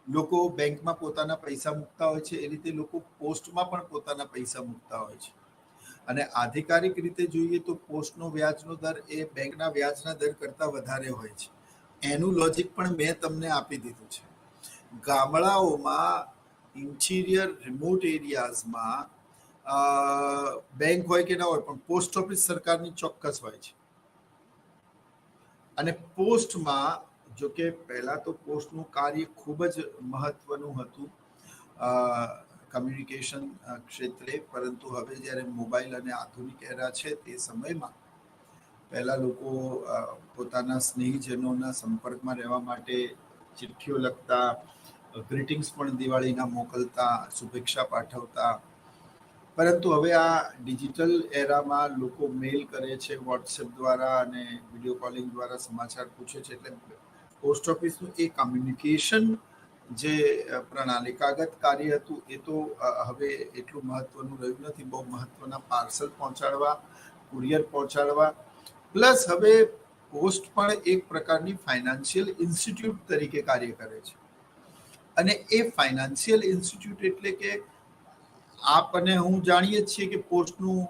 લોકો બેંકમાં પોતાના પૈસા મૂકતા હોય છે એ રીતે લોકો પોસ્ટમાં પણ પોતાના પૈસા મૂકતા હોય છે. અને આધિકારિક રીતે જોઈએ તો પોસ્ટનો વ્યાજનો દર એ બેંકના વ્યાજના દર કરતાં વધારે હોય છે. એનું લોજિક પણ મેં તમને આપી દીધું છે. ગામડાઓમાં, ઇન્ટિરિયર રિમોટ એરિયાઝમાં બેંક હોય કે ના હોય, પણ પોસ્ટ ઓફિસ સરકારની ચોક્કસ હોય છે. અને પોસ્ટમાં, જો કે પહેલા તો પોસ્ટનું કાર્ય ખૂબ જ મહત્વનું હતું કમ્યુનિકેશન ક્ષેત્રે, પરંતુ હવે જ્યારે મોબાઈલ અને આધુનિક એરા છે તે સમયમાં પહેલા લોકો પોતાના સ્નેહીજનોના સંપર્કમાં રહેવા માટે ચિઠ્ઠીઓ લખતા, ગ્રીટિંગ્સ પણ દિવાળીના મોકલતા, શુભેચ્છા પાઠવતા. પરંતુ હવે આ ડિજિટલ એરામાં લોકો મેલ કરે છે, વોટ્સએપ દ્વારા અને વિડીયો કોલિંગ દ્વારા સમાચાર પૂછે છે. એટલે પોસ્ટ ઓફિસનું એ કમ્યુનિકેશન જે પ્રણાલી, કાગળ કાર્ય હતું, એ તો હવે એટલું મહત્વનું રહ્યું નથી. બહુ મહત્વના પાર્સલ પહોંચાડવા, કુરિયર પહોંચાડવા, પ્લસ હવે પોસ્ટ પણ એક પ્રકારની ફાઇનાન્શિયલ ઇન્સ્ટિટ્યૂટ તરીકે કાર્ય કરે છે. અને એ ફાઇનાન્શિયલ ઇન્સ્ટિટ્યૂટ એટલે કે આપ અને હું જાણીએ છીએ કે પોસ્ટનું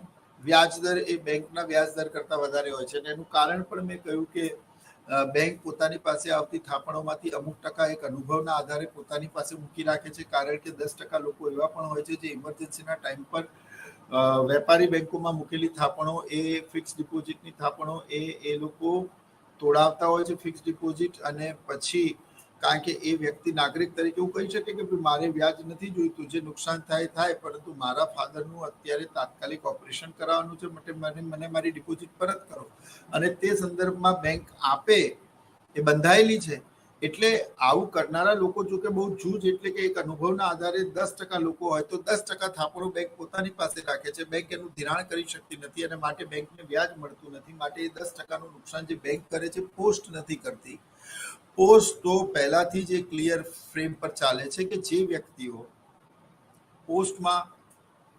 વ્યાજ દર એ બેંકના વ્યાજ દર કરતાં વધારે હોય છે. અને એનું કારણ પણ મેં કહ્યું કે બેંક પોતાની પાસે આવતી થાપણોમાંથી અમુક ટકા એક અનુભવના આધારે પોતાની પાસે મૂકી રાખે છે, કારણ કે 10% લોકો એવા પણ હોય છે જે ઇમરજન્સીના ટાઈમ પર વેપારી બેંકોમાં મૂકેલી થાપણો, એ ફિક્સ ડિપોઝિટની થાપણો, એ લોકો તોડાવતા હોય છે ફિક્સ ડિપોઝિટ, અને પછી કારણ કે એ વ્યક્તિ નાગરિક તરીકે એવું કહી શકે કે મારે વ્યાજ નથી જોઈતું, જે નુકસાન થાય, પરંતુ મારા ફાધરનું અત્યારે તાત્કાલિક ઓપરેશન કરાવવાનું છે, મને મારી ડિપોઝિટ પરત કરો. અને તે સંદર્ભમાં બેંક આપે એ બંધાયેલી છે. એટલે આવું કરનારા લોકો જો કે બહુ જૂજ, એટલે કે એક અનુભવના આધારે 10% લોકો હોય તો 10% થાપણો બેંક પોતાની પાસે રાખે છે. બેંક એનું ધિરાણ કરી શકતી નથી અને માટે બેંકને વ્યાજ મળતું નથી. માટે એ 10%નું નુકસાન જે બેંક કરે છે, પોસ્ટ નથી કરતી. પોસ્ટ તો પહેલાથી જ ક્લિયર ફ્રેમ પર ચાલે છે કે જે વ્યક્તિઓ પોસ્ટમાં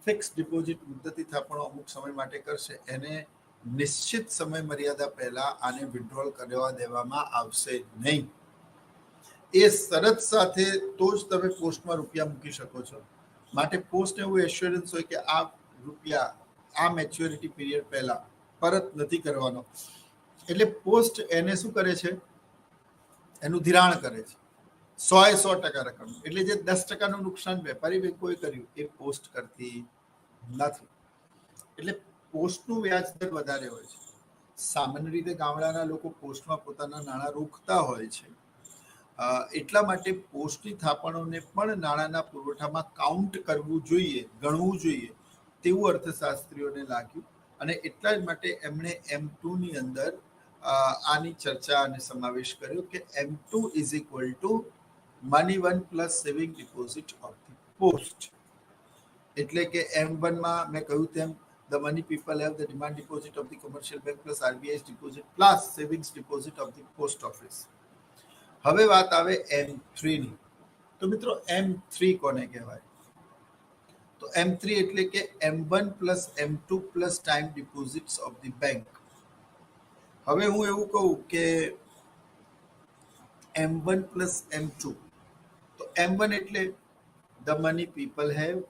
ફિક્સ ડિપોઝિટ મુદ્દતી થાપણો અમુક સમય માટે કરશે, એને નિશ્ચિત સમય મર્યાદા પહેલા આને વિડ્રોલ કરવા દેવામાં આવશે નહીં. એ શરત સાથે તો જ તમે પોસ્ટમાં રૂપિયા મૂકી શકો છો. માટે પોસ્ટ એવું એશ્યોરન્સ હોય કે આ રૂપિયા આ મેચ્યોરિટી પીરિયડ પહેલા પરત નથી કરવાનો. એટલે પોસ્ટ એને શું કરે છે, એનું ધિરાણ કરે છે 100% રકમ. એટલે જે 10%નું નુકસાન વેપારી બેંકોએ કર્યું એ પોસ્ટ કરતી નથી. એટલે પોસ્ટનું વ્યાજ દર વધારે હોય છે. સામાન્ય રીતે ગામડાના લોકો પોસ્ટમાં પોતાના નાણાં રોકતા હોય છે. એટલા માટે પોસ્ટની થાપણોને પણ નાણાંના પુરવઠામાં કાઉન્ટ કરવું જોઈએ, ગણવું જોઈએ તેવું અર્થશાસ્ત્રીઓને લાગ્યું. અને એટલા જ માટે એમણે M2 ની અંદર આની ચર્ચા અને સમાવેશ કર્યો કે M2 is equal to money one plus saving deposit of the post. એટલે કે M1 માં મેં કહ્યું તેમ the money people have the demand deposit of the commercial bank plus RBI's deposit plus savings deposit of the post office. હવે વાત આવે M3 ની. તો મિત્રો M3 કોને કહેવાય? તો M3 એટલે કે M1 plus M2 plus time deposits of the bank. હવે હું એવું કહું કે M1 પ્લસ M2, તો M1 એટલે the money people have,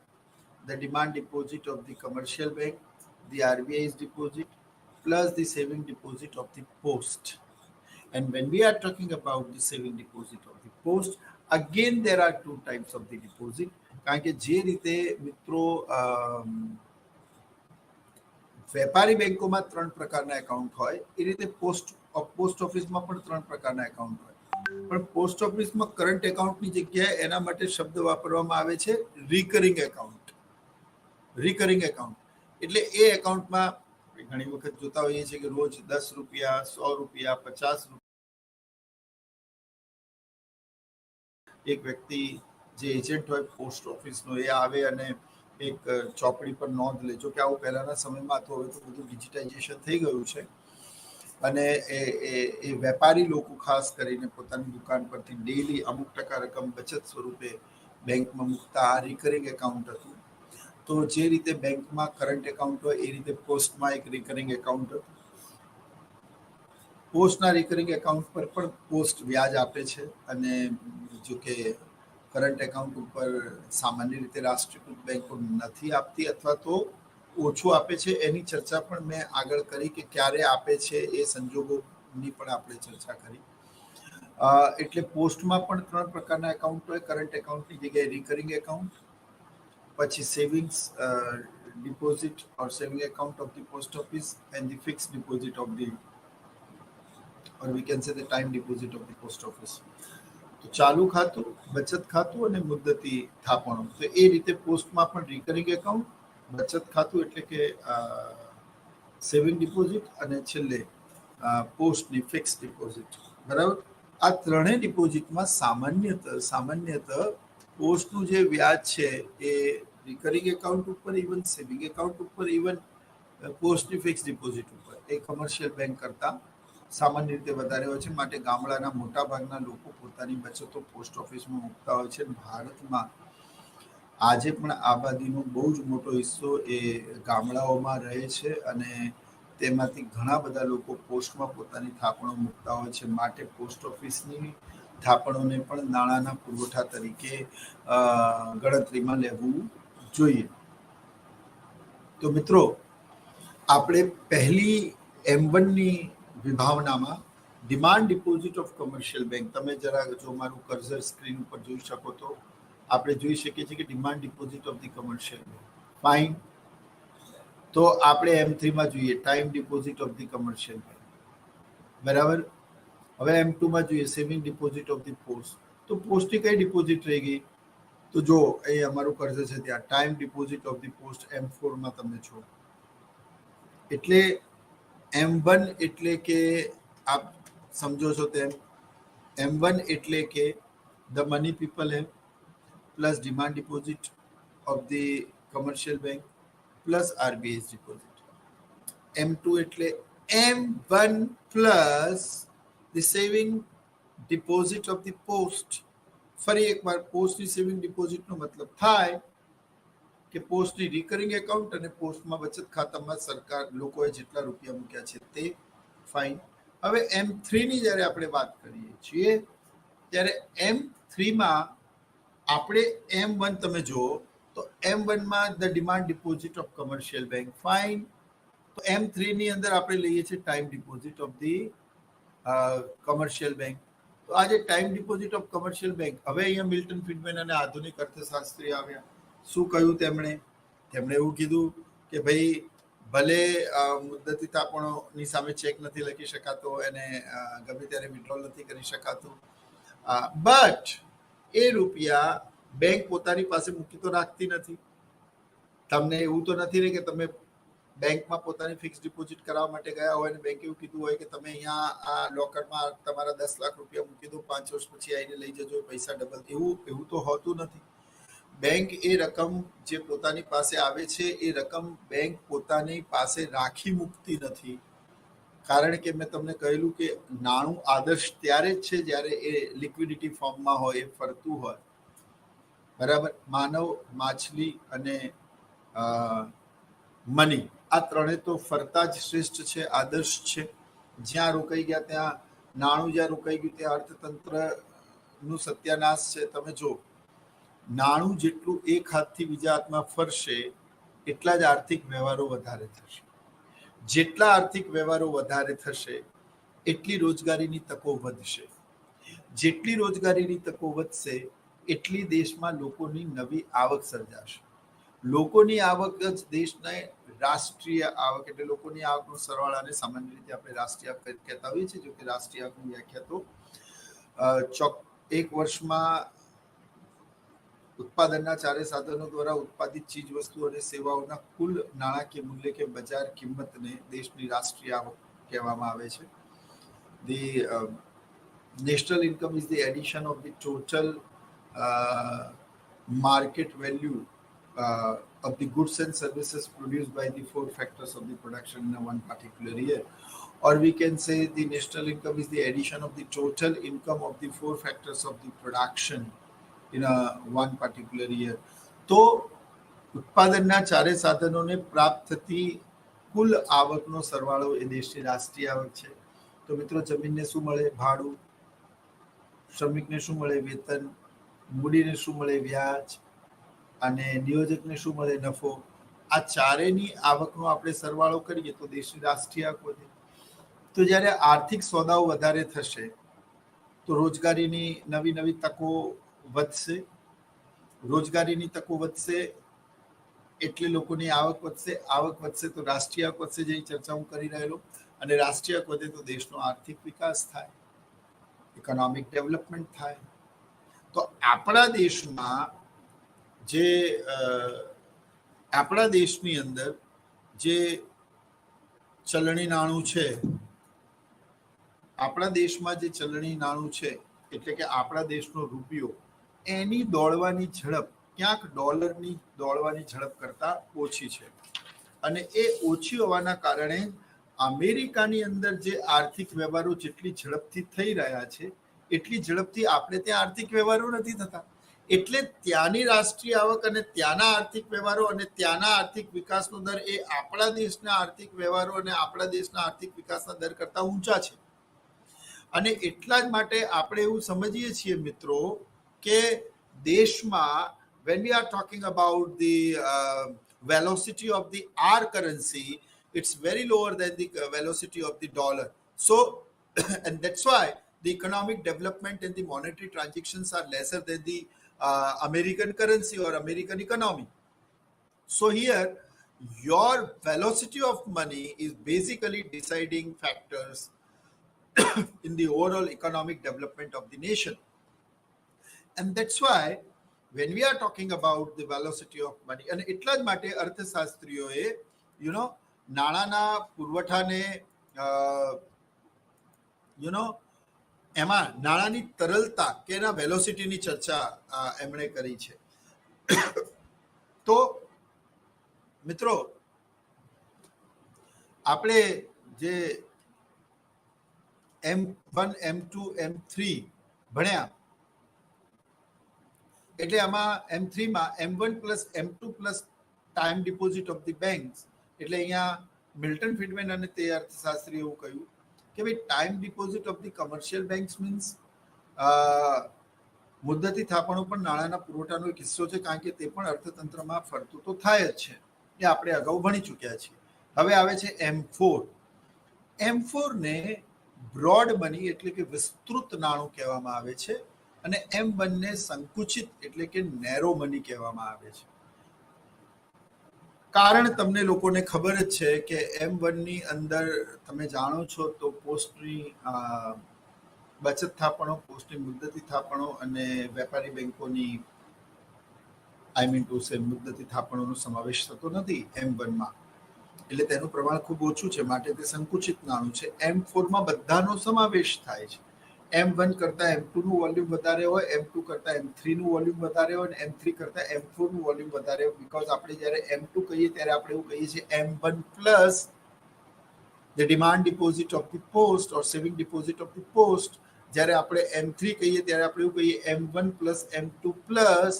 the demand deposit of the commercial bank, the RBI's deposit plus the saving deposit of the post. And when we are talking about the saving deposit of the post, again there are two types of the deposit. કારણ કે જે રીતે મિત્રો વેપારી બેંકોમાં 3 પ્રકારના account હોય, એ રીતે પોસ્ટ ઓફિસમાં પણ 3 પ્રકારના એકાઉન્ટ હોય. પણ પોસ્ટ ઓફિસમાં કરંટ એકાઉન્ટની જગ્યાએ એના માટે શબ્દ વાપરવામાં આવે છે રિકરિંગ એકાઉન્ટ. રિકરિંગ એકાઉન્ટ એટલે એ એકાઉન્ટમાં ઘણી વખત જોતા હોઈએ છીએ કે રોજ 10 રૂપિયા, 100 રૂપિયા, 50 રૂપિયા એક વ્યક્તિ જે એજન્ટ હોય પોસ્ટ ઓફિસનો, એ આવે અને એક ચોપડી પર નોંધ લે. જો કે આવું પહેલાના સમયમાં તો હવે તો બધું ડિજિટાઇઝેશન થઈ ગયું છે. અને એ વેપારી લોકો ખાસ કરીને પોતાની દુકાન પરથી ડેલી અમુક ટકા રકમ બચત સ્વરૂપે બેંકમાં મૂકતા આ રિકરિંગ એકાઉન્ટ હતું. તો જે રીતે બેંકમાં કરંટ એકાઉન્ટ હોય એ રીતે પોસ્ટમાં એક રિકરિંગ એકાઉન્ટ હતું. પોસ્ટના રિકરિંગ એકાઉન્ટ પર પણ પોસ્ટ વ્યાજ આપે છે. અને જો કે કરંટ એકાઉન્ટ ઉપર સામાન્ય રીતે રાષ્ટ્રીયકૃત બેંકો નથી આપતી અથવા તો ઓછું આપે છે. એની ચર્ચા પણ મેં આગળ કરી કે ક્યારે આપે છે, એ સંજોગોની પણ આપણે ચર્ચા કરી. એટલે પોસ્ટમાં પણ 3 પ્રકારના એકાઉન્ટ હોય. કરંટ એકાઉન્ટની જગ્યાએ રિકરિંગ એકાઉન્ટ, પછી savings deposit or saving account of the post office, and the fixed deposit of the, or we can say the time deposit of the post office. તો ચાલુ ખાતું, બચત ખાતું અને મુદ્દતી થાપણો. તો એ રીતે પોસ્ટમાં પણ રિકરિંગ એકાઉન્ટ, બચત ખાતું એટલે કે સેવિંગ ડિપોઝિટ, અને છેલ્લે પોસ્ટની ફિક્સ ડિપોઝિટ. બરાબર. આ ત્રણેય ડિપોઝિટમાં સામાન્યતઃ પોસ્ટનું જે વ્યાજ છે એ રિકરિંગ એકાઉન્ટ ઉપર, ઇવન સેવિંગ એકાઉન્ટ ઉપર, ઇવન પોસ્ટની ફિક્સ ડિપોઝિટ ઉપર એ કમર્શિયલ બેંક કરતાં સામાન્ય રીતે વધારે હોય છે. માટે ગામડાના મોટા ભાગના લોકો પોતાની બચતો પોસ્ટ ઓફિસમાં મૂકતા હોય છે. ભારતમાં આજે પણ આબાદીનો બહુ જ મોટો હિસ્સો એ ગામડાઓમાં રહે છે અને તેમાંથી ઘણા બધા લોકો પોસ્ટમાં પોતાની થાપણો મૂકતા હોય છે. માટે પોસ્ટ ઓફિસની થાપણોને પણ નાણાંના પુરવઠા તરીકે ગણતરીમાં લેવું જોઈએ. તો મિત્રો, આપણે પહેલી M1ની વિભાવનામાં demand deposit of commercial bank, તમે જરા જો મારું કર્સર સ્ક્રીન ઉપર જોઈ શકો તો આપણે જોઈ શકીએ છીએ કે demand deposit of the commercial bank. Fine. તો આપણે M3માં જોઈએ time deposit of the commercial bank. બરાબર. હવે M2 માં જોઈએ saving deposit of the post. તો પોસ્ટની કઈ ડિપોઝિટ રહી ગઈ? તો જો એ અમારું કર્જ છે ત્યાં time deposit of the post M4 માં તમે છો. એટલે M1 એટલે કે આપ સમજો છો તેમ M1 એટલે કે the money people have plus demand deposit of the commercial bank plus RBI's deposit. M2 એટલે M1 plus the saving deposit of the post. ફરી એકવાર પોસ્ટની સેવિંગ ડિપોઝિટનો મતલબ થાય કે પોસ્ટની રિકરિંગ એકાઉન્ટ અને પોસ્ટમાં બચત ખાતામાં સરકાર લોકોએ જેટલા રૂપિયા મૂક્યા છે તે ફાઇન. હવે M3 ની જ્યારે આપણે વાત કરીએ છીએ ત્યારે M3 માં આપણે M1 તમે જુઓ તો M1 માં the demand deposit of commercial bank fine. તો M3 ની અંદર આપણે લઈએ છીએ time deposit of the commercial bank. તો આજે time deposit of commercial bank, હવે અહીંયા મિલ્ટન ફ્રીડમેન અને આધુનિક અર્થશાસ્ત્રી આવ્યા. શું કહ્યું તેમણે એવું કીધું કે ભાઈ ભલે મુદ્દતી થાપણોની સામે ચેક નથી લખી શકાતો, એને ગમે ત્યારે વિડ્રોલ નથી કરી શકાતું, બટ એ રૂપિયા બેંક પોતાની પાસે મૂકી તો રાખતી નથી. તમને એવું તો નથી ને કે તમે બેંકમાં પોતાની ફિક્સ ડિપોઝિટ કરાવવા માટે ગયા હોય અને બેંકે એવું કીધું હોય કે તમે અહીંયા આ લોકરમાં તમારા 10 લાખ રૂપિયા મૂકી દો, 5 વર્ષ પછી આવીને લઈ જજો, પૈસા ડબલ. એવું તો હોતું નથી. બેંક એ રકમ જે પોતાની પાસે આવે છે એ રકમ બેંક પોતાની પાસે રાખી મૂકતી નથી. કારણ કે મેં તમને કહેલું કે નાણું આદર્શ ત્યારે જ છે જ્યારે એ લિક્વિડિટી ફોર્મમાં હોય, એ ફરતું હોય. બરાબર. માનવ, માછલી અને મની, આ ત્રણે તો ફરતા જ શ્રેષ્ઠ છે, આદર્શ છે. જ્યાં રોકાઈ ગયા ત્યાં નાણું, જ્યાં રોકાઈ ગયું ત્યાં અર્થતંત્રનું સત્યાનાશ છે. તમે જો નાણું જેટલું એક હાથથી બીજા હાથમાં ફરશે એટલા જ આર્થિક વ્યવહારો વધારે થશે. જેટલા આર્થિક વ્યવહારો વધારે થશે એટલી રોજગારીની તકો વધશે. જેટલી રોજગારીની તકો વધશે એટલી દેશમાં લોકોની નવી આવક સર્જાશે. લોકોની આવક જ દેશને રાષ્ટ્રીય આવક, એટલે લોકોની આવકનો સરવાળાને સામાન્ય રીતે આપણે રાષ્ટ્રીય આવક કહેતા હોઈએ છીએ. જો કે રાષ્ટ્રીય આવકની વ્યાખ્યા તો એક વર્ષમાં ઉત્પાદનના ચારે સાધનો દ્વારા ઉત્પાદિત ચીજ વસ્તુ અને સેવાઓના કુલ નાણાકીય મૂલ્ય કે બજાર કિંમતને દેશની રાષ્ટ્રીય આવક કહેવામાં આવે છે. The national income is the addition of the total market value of the goods and services produced by the four factors of the production in a one particular year. Or we can say the national income is the addition of the total income of the four factors of the production in a one particular year. તો ઉત્પાદનના ચારે સાધનોને પ્રાપ્ત થતી કુલ આવકનો સરવાળો એ દેશની રાષ્ટ્રીય આવક છે. તો મિત્રો, જમીનને શું મળે? ભાડું. શ્રમિકને શું મળે? વેતન. મૂડીને શું મળે? વ્યાજ. અને નિયોજકને શું મળે? નફો. આ ચારેની આવકનો આપણે સરવાળો કરીએ તો દેશની રાષ્ટ્રીય આવક વધે. તો જ્યારે આર્થિક સોદાઓ વધારે થશે તો રોજગારીની નવી નવી તકો વધશે. રોજગારીની તકો વધશે એટલે લોકોની આવક વધશે. આવક વધશે તો રાષ્ટ્રીય આવક વધશે, જેની ચર્ચા હું કરી રહેલો. અને રાષ્ટ્રીય આવક વધે તો દેશનો આર્થિક વિકાસ થાય, ઇકોનોમિક ડેવલપમેન્ટ થાય. તો આપણા દેશની અંદર જે ચલણી નાણું છે, આપણા દેશમાં જે ચલણી નાણું છે એટલે કે આપણા દેશનો રૂપિયો, એની દોડવાની ઝડપ ક્યાંક ડોલરની દોડવાની ઝડપ કરતાં ઓછી છે. અને એ ઓછી હોવાના કારણે અમેરિકાની અંદર જે આર્થિક વ્યવહારો જેટલી ઝડપથી થઈ રહ્યા છે એટલી ઝડપથી આપણે ત્યાં આર્થિક વ્યવહારો નથી થતા. એટલે ત્યાંની રાષ્ટ્રીય આવક અને ત્યાંના આર્થિક વ્યવહારો અને ત્યાંના આર્થિક વિકાસનો દર એ આપણા દેશના આર્થિક વ્યવહારો અને આપણા દેશના આર્થિક વિકાસના દર કરતાં ઊંચા છે. અને એટલા જ માટે આપણે એવું સમજીએ છીએ મિત્રો કે દેશમાં when we are talking about the velocity of the our currency, it's very lower than the velocity of the dollar. So and that's why the economic development and the monetary transactions are lesser than the American currency or American economy. So here your velocity of money is basically deciding factors in the overall economic development of the nation. And that's why when we are talking about the velocity of money, અને એટલા જ માટે અર્થશાસ્ત્રીઓએ નાણાંના પુરવઠાને એમાં નાણાંની તરલતા કે એના વેલોસિટીની ચર્ચા એમણે કરી છે. તો મિત્રો, આપણે જે M1, M2, M3 ભણ્યા, એટલે આમાં M3માં M1 plus M2 plus time deposit of the banks, એટલે અહીંયા મિલ્ટન ફ્રીડમેન અને તે અર્થશાસ્ત્રી એવું કહ્યું કે ભાઈ time deposit of the commercial banks means મુદ્દતી થાપણો પણ નાણાંના પુરવઠાનો એક હિસ્સો છે, કારણ કે તે પણ અર્થતંત્રમાં ફરતું તો થાય જ છે, એ આપણે અગાઉ ભણી ચૂક્યા છીએ. હવે આવે છે M4. M4 ને બ્રોડ મની એટલે કે વિસ્તૃત નાણું કહેવામાં આવે છે, અને M1 ને સંકુચિત એટલે કે નેરો મની કહેવામાં આવે છે. કારણ તમને લોકોને ખબર જ છે કે M1 ની અંદર તમે જાણો છો તો પોસ્ટની બચત થાપણો, પોસ્ટની મુદ્દતી થાપણો અને વેપારી બેંકોની મુદ્દતી થાપણોનો સમાવેશ થતો નથી M1માં, એટલે તેનું પ્રમાણ ખૂબ ઓછું છે, માટે તે સંકુચિત નાણું છે. M4માં બધાનો સમાવેશ થાય છે. M1 કરતા M2 નું વોલ્યુમ વધારે હોય, M2 કરતા M3 નું વોલ્યુમ વધારે હોય, અને M3 કરતા M4 નું વોલ્યુમ વધારે હોય. બીકોઝ આપણે જ્યારે M2 કહીએ ત્યારે આપણે એવું કહીએ છીએ M1 plus the demand deposit of the post or saving deposit of the post. જ્યારે આપણે M3 કહીએ ત્યારે આપણે એવું કહીએ M1 plus M2 plus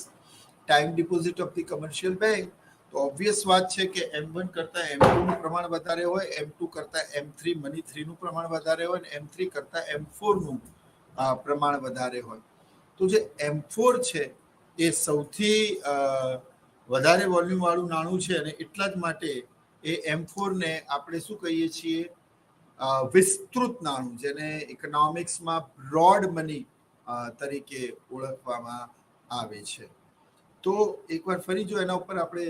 time deposit of the commercial bank. તો ઓબ્વિયસ વાત છે કે M1 કરતા M2 નું પ્રમાણ વધારે હોય, M2 કરતા M3 મની 3 નું પ્રમાણ વધારે હોય, અને M3 કરતા M4 નું પ્રમાણ વધારે હોય. તો જે M4 છે એ સૌથી વધારે વોલ્યુમ વાળું નાણું છે, અને એટલા જ માટે એ M4 ને આપણે શું કહીએ છીએ, વિસ્તૃત નાણું, જેને ઇકોનોમિક્સમાં બ્રોડ મની તરીકે ઓળખવામાં આવે છે. તો એકવાર ફરી જો એના ઉપર આપણે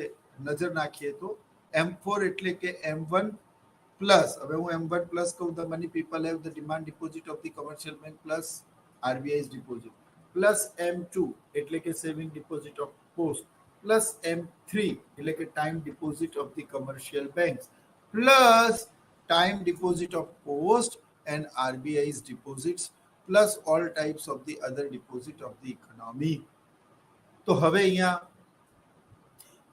નજર નાખીએ તો M4 એટલે કે M1 પ્લસ, હવે હું M1 પ્લસ કહું, the money people have the demand deposit of the commercial bank plus RBI's deposit, plus M2 એટલે કે saving deposit of post, plus M3 એટલે કે time deposit of the commercial banks, plus time deposit of post and RBI's deposits, plus all types of the other deposit of the economy. તો હવે અહીંયા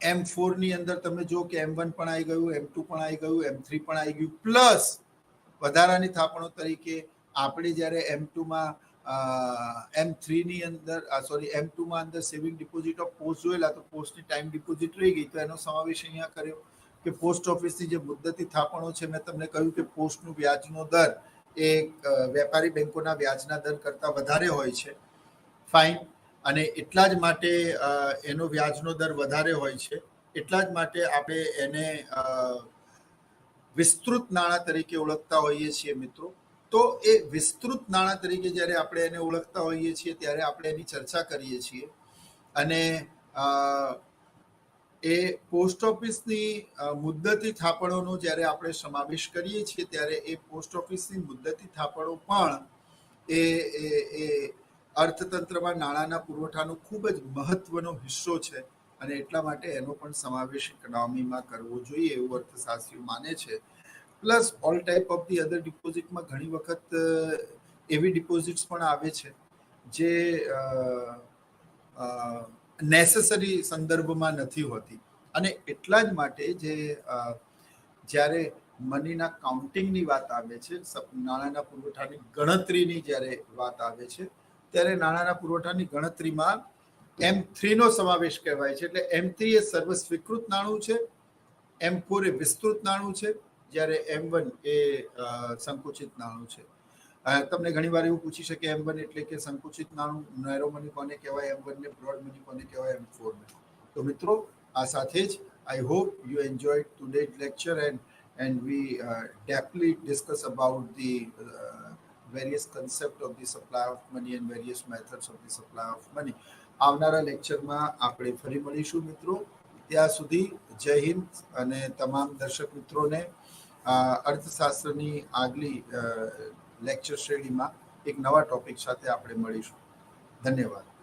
M4 ની અંદર તમે જો કે M1 પણ આવી ગયું, M2 પણ આવી ગયું, M3 પણ આવી ગયું, પ્લસ વધારાની થાપણો તરીકે આપણે જ્યારે M2માં M3 ની અંદર M2માં અંદર સેવિંગ ડિપોઝિટ ઓફ પોસ્ટ જોયેલા, તો પોસ્ટની ટાઈમ ડિપોઝિટ રહી ગઈ, તો એનો સમાવેશ અહીંયા કર્યો કે પોસ્ટ ઓફિસની જે મુદ્દતી થાપણો છે, મેં તમને કહ્યું કે પોસ્ટનું વ્યાજનો દર એ વેપારી બેંકોના વ્યાજના દર કરતાં વધારે હોય છે. ફાઇન. અને એટલા જ માટે એનો વ્યાજનો દર વધારે હોય છે, એટલા જ માટે આપણે એને વિસ્તૃત નાણાં તરીકે ઓળખતા હોઈએ છીએ મિત્રો. તો એ વિસ્તૃત નાણાં તરીકે જ્યારે આપણે એને ઓળખતા હોઈએ છીએ ત્યારે આપણે એની ચર્ચા કરીએ છીએ. અને એ પોસ્ટ ઓફિસની મુદ્દતી થાપણોનો જ્યારે આપણે સમાવેશ કરીએ છીએ ત્યારે એ પોસ્ટ ઓફિસની મુદ્દતી થાપણો પણ એ અર્થતંત્રમાં નાણાંના પુરવઠાનો ખૂબ જ મહત્વનો હિસ્સો છે, અને એટલા માટે એનો પણ સમાવેશ ઇકોનોમીમાં કરવો જોઈએ એવું અર્થશાસ્ત્રીઓ માને છે. Plus all type of the other ડિપોઝિટમાં ઘણી વખત એવી ડિપોઝિટ્સ પણ આવે છે જે નેસેસરી સંદર્ભમાં નથી હોતી, અને એટલા જ માટે જ્યારે મનીના કાઉન્ટિંગની વાત આવે છે, નાણાંના પુરવઠાની ગણતરીની જ્યારે વાત આવે છે, ત્યારે નાણાંના પુરવઠાની ગણતરીમાં M3 નો સમાવેશ કહેવાય છે. એટલે M3 એ સર્વસ્વીકૃત નાણું છે, M4 એ વિસ્તૃત નાણું છે, જ્યારે M1 એ સંકુચિત નાણું છે. તમને ઘણી વાર એવું પૂછી શકે M1 એટલે કે સંકુચિત નાણું, નેરો મની કોને કહેવાય, M1 ને બ્રોડ મની કોને કહેવાય, M4 ને. તો મિત્રો, આ સાથે જ I hope you enjoyed today's lecture and we deeply discuss about the various concepts of the supply of money and various methods of the supply of money. આવનારા લેક્ચરમાં આપણે ફરી મળીશું મિત્રો. ત્યાં સુધી જય હિન્દ, અને તમામ દર્શક મિત્રોને અર્થશાસ્ત્રની આગલી લેક્ચર શ્રેણીમાં એક નવા ટોપિક સાથે આપણે મળીશું. ધન્યવાદ.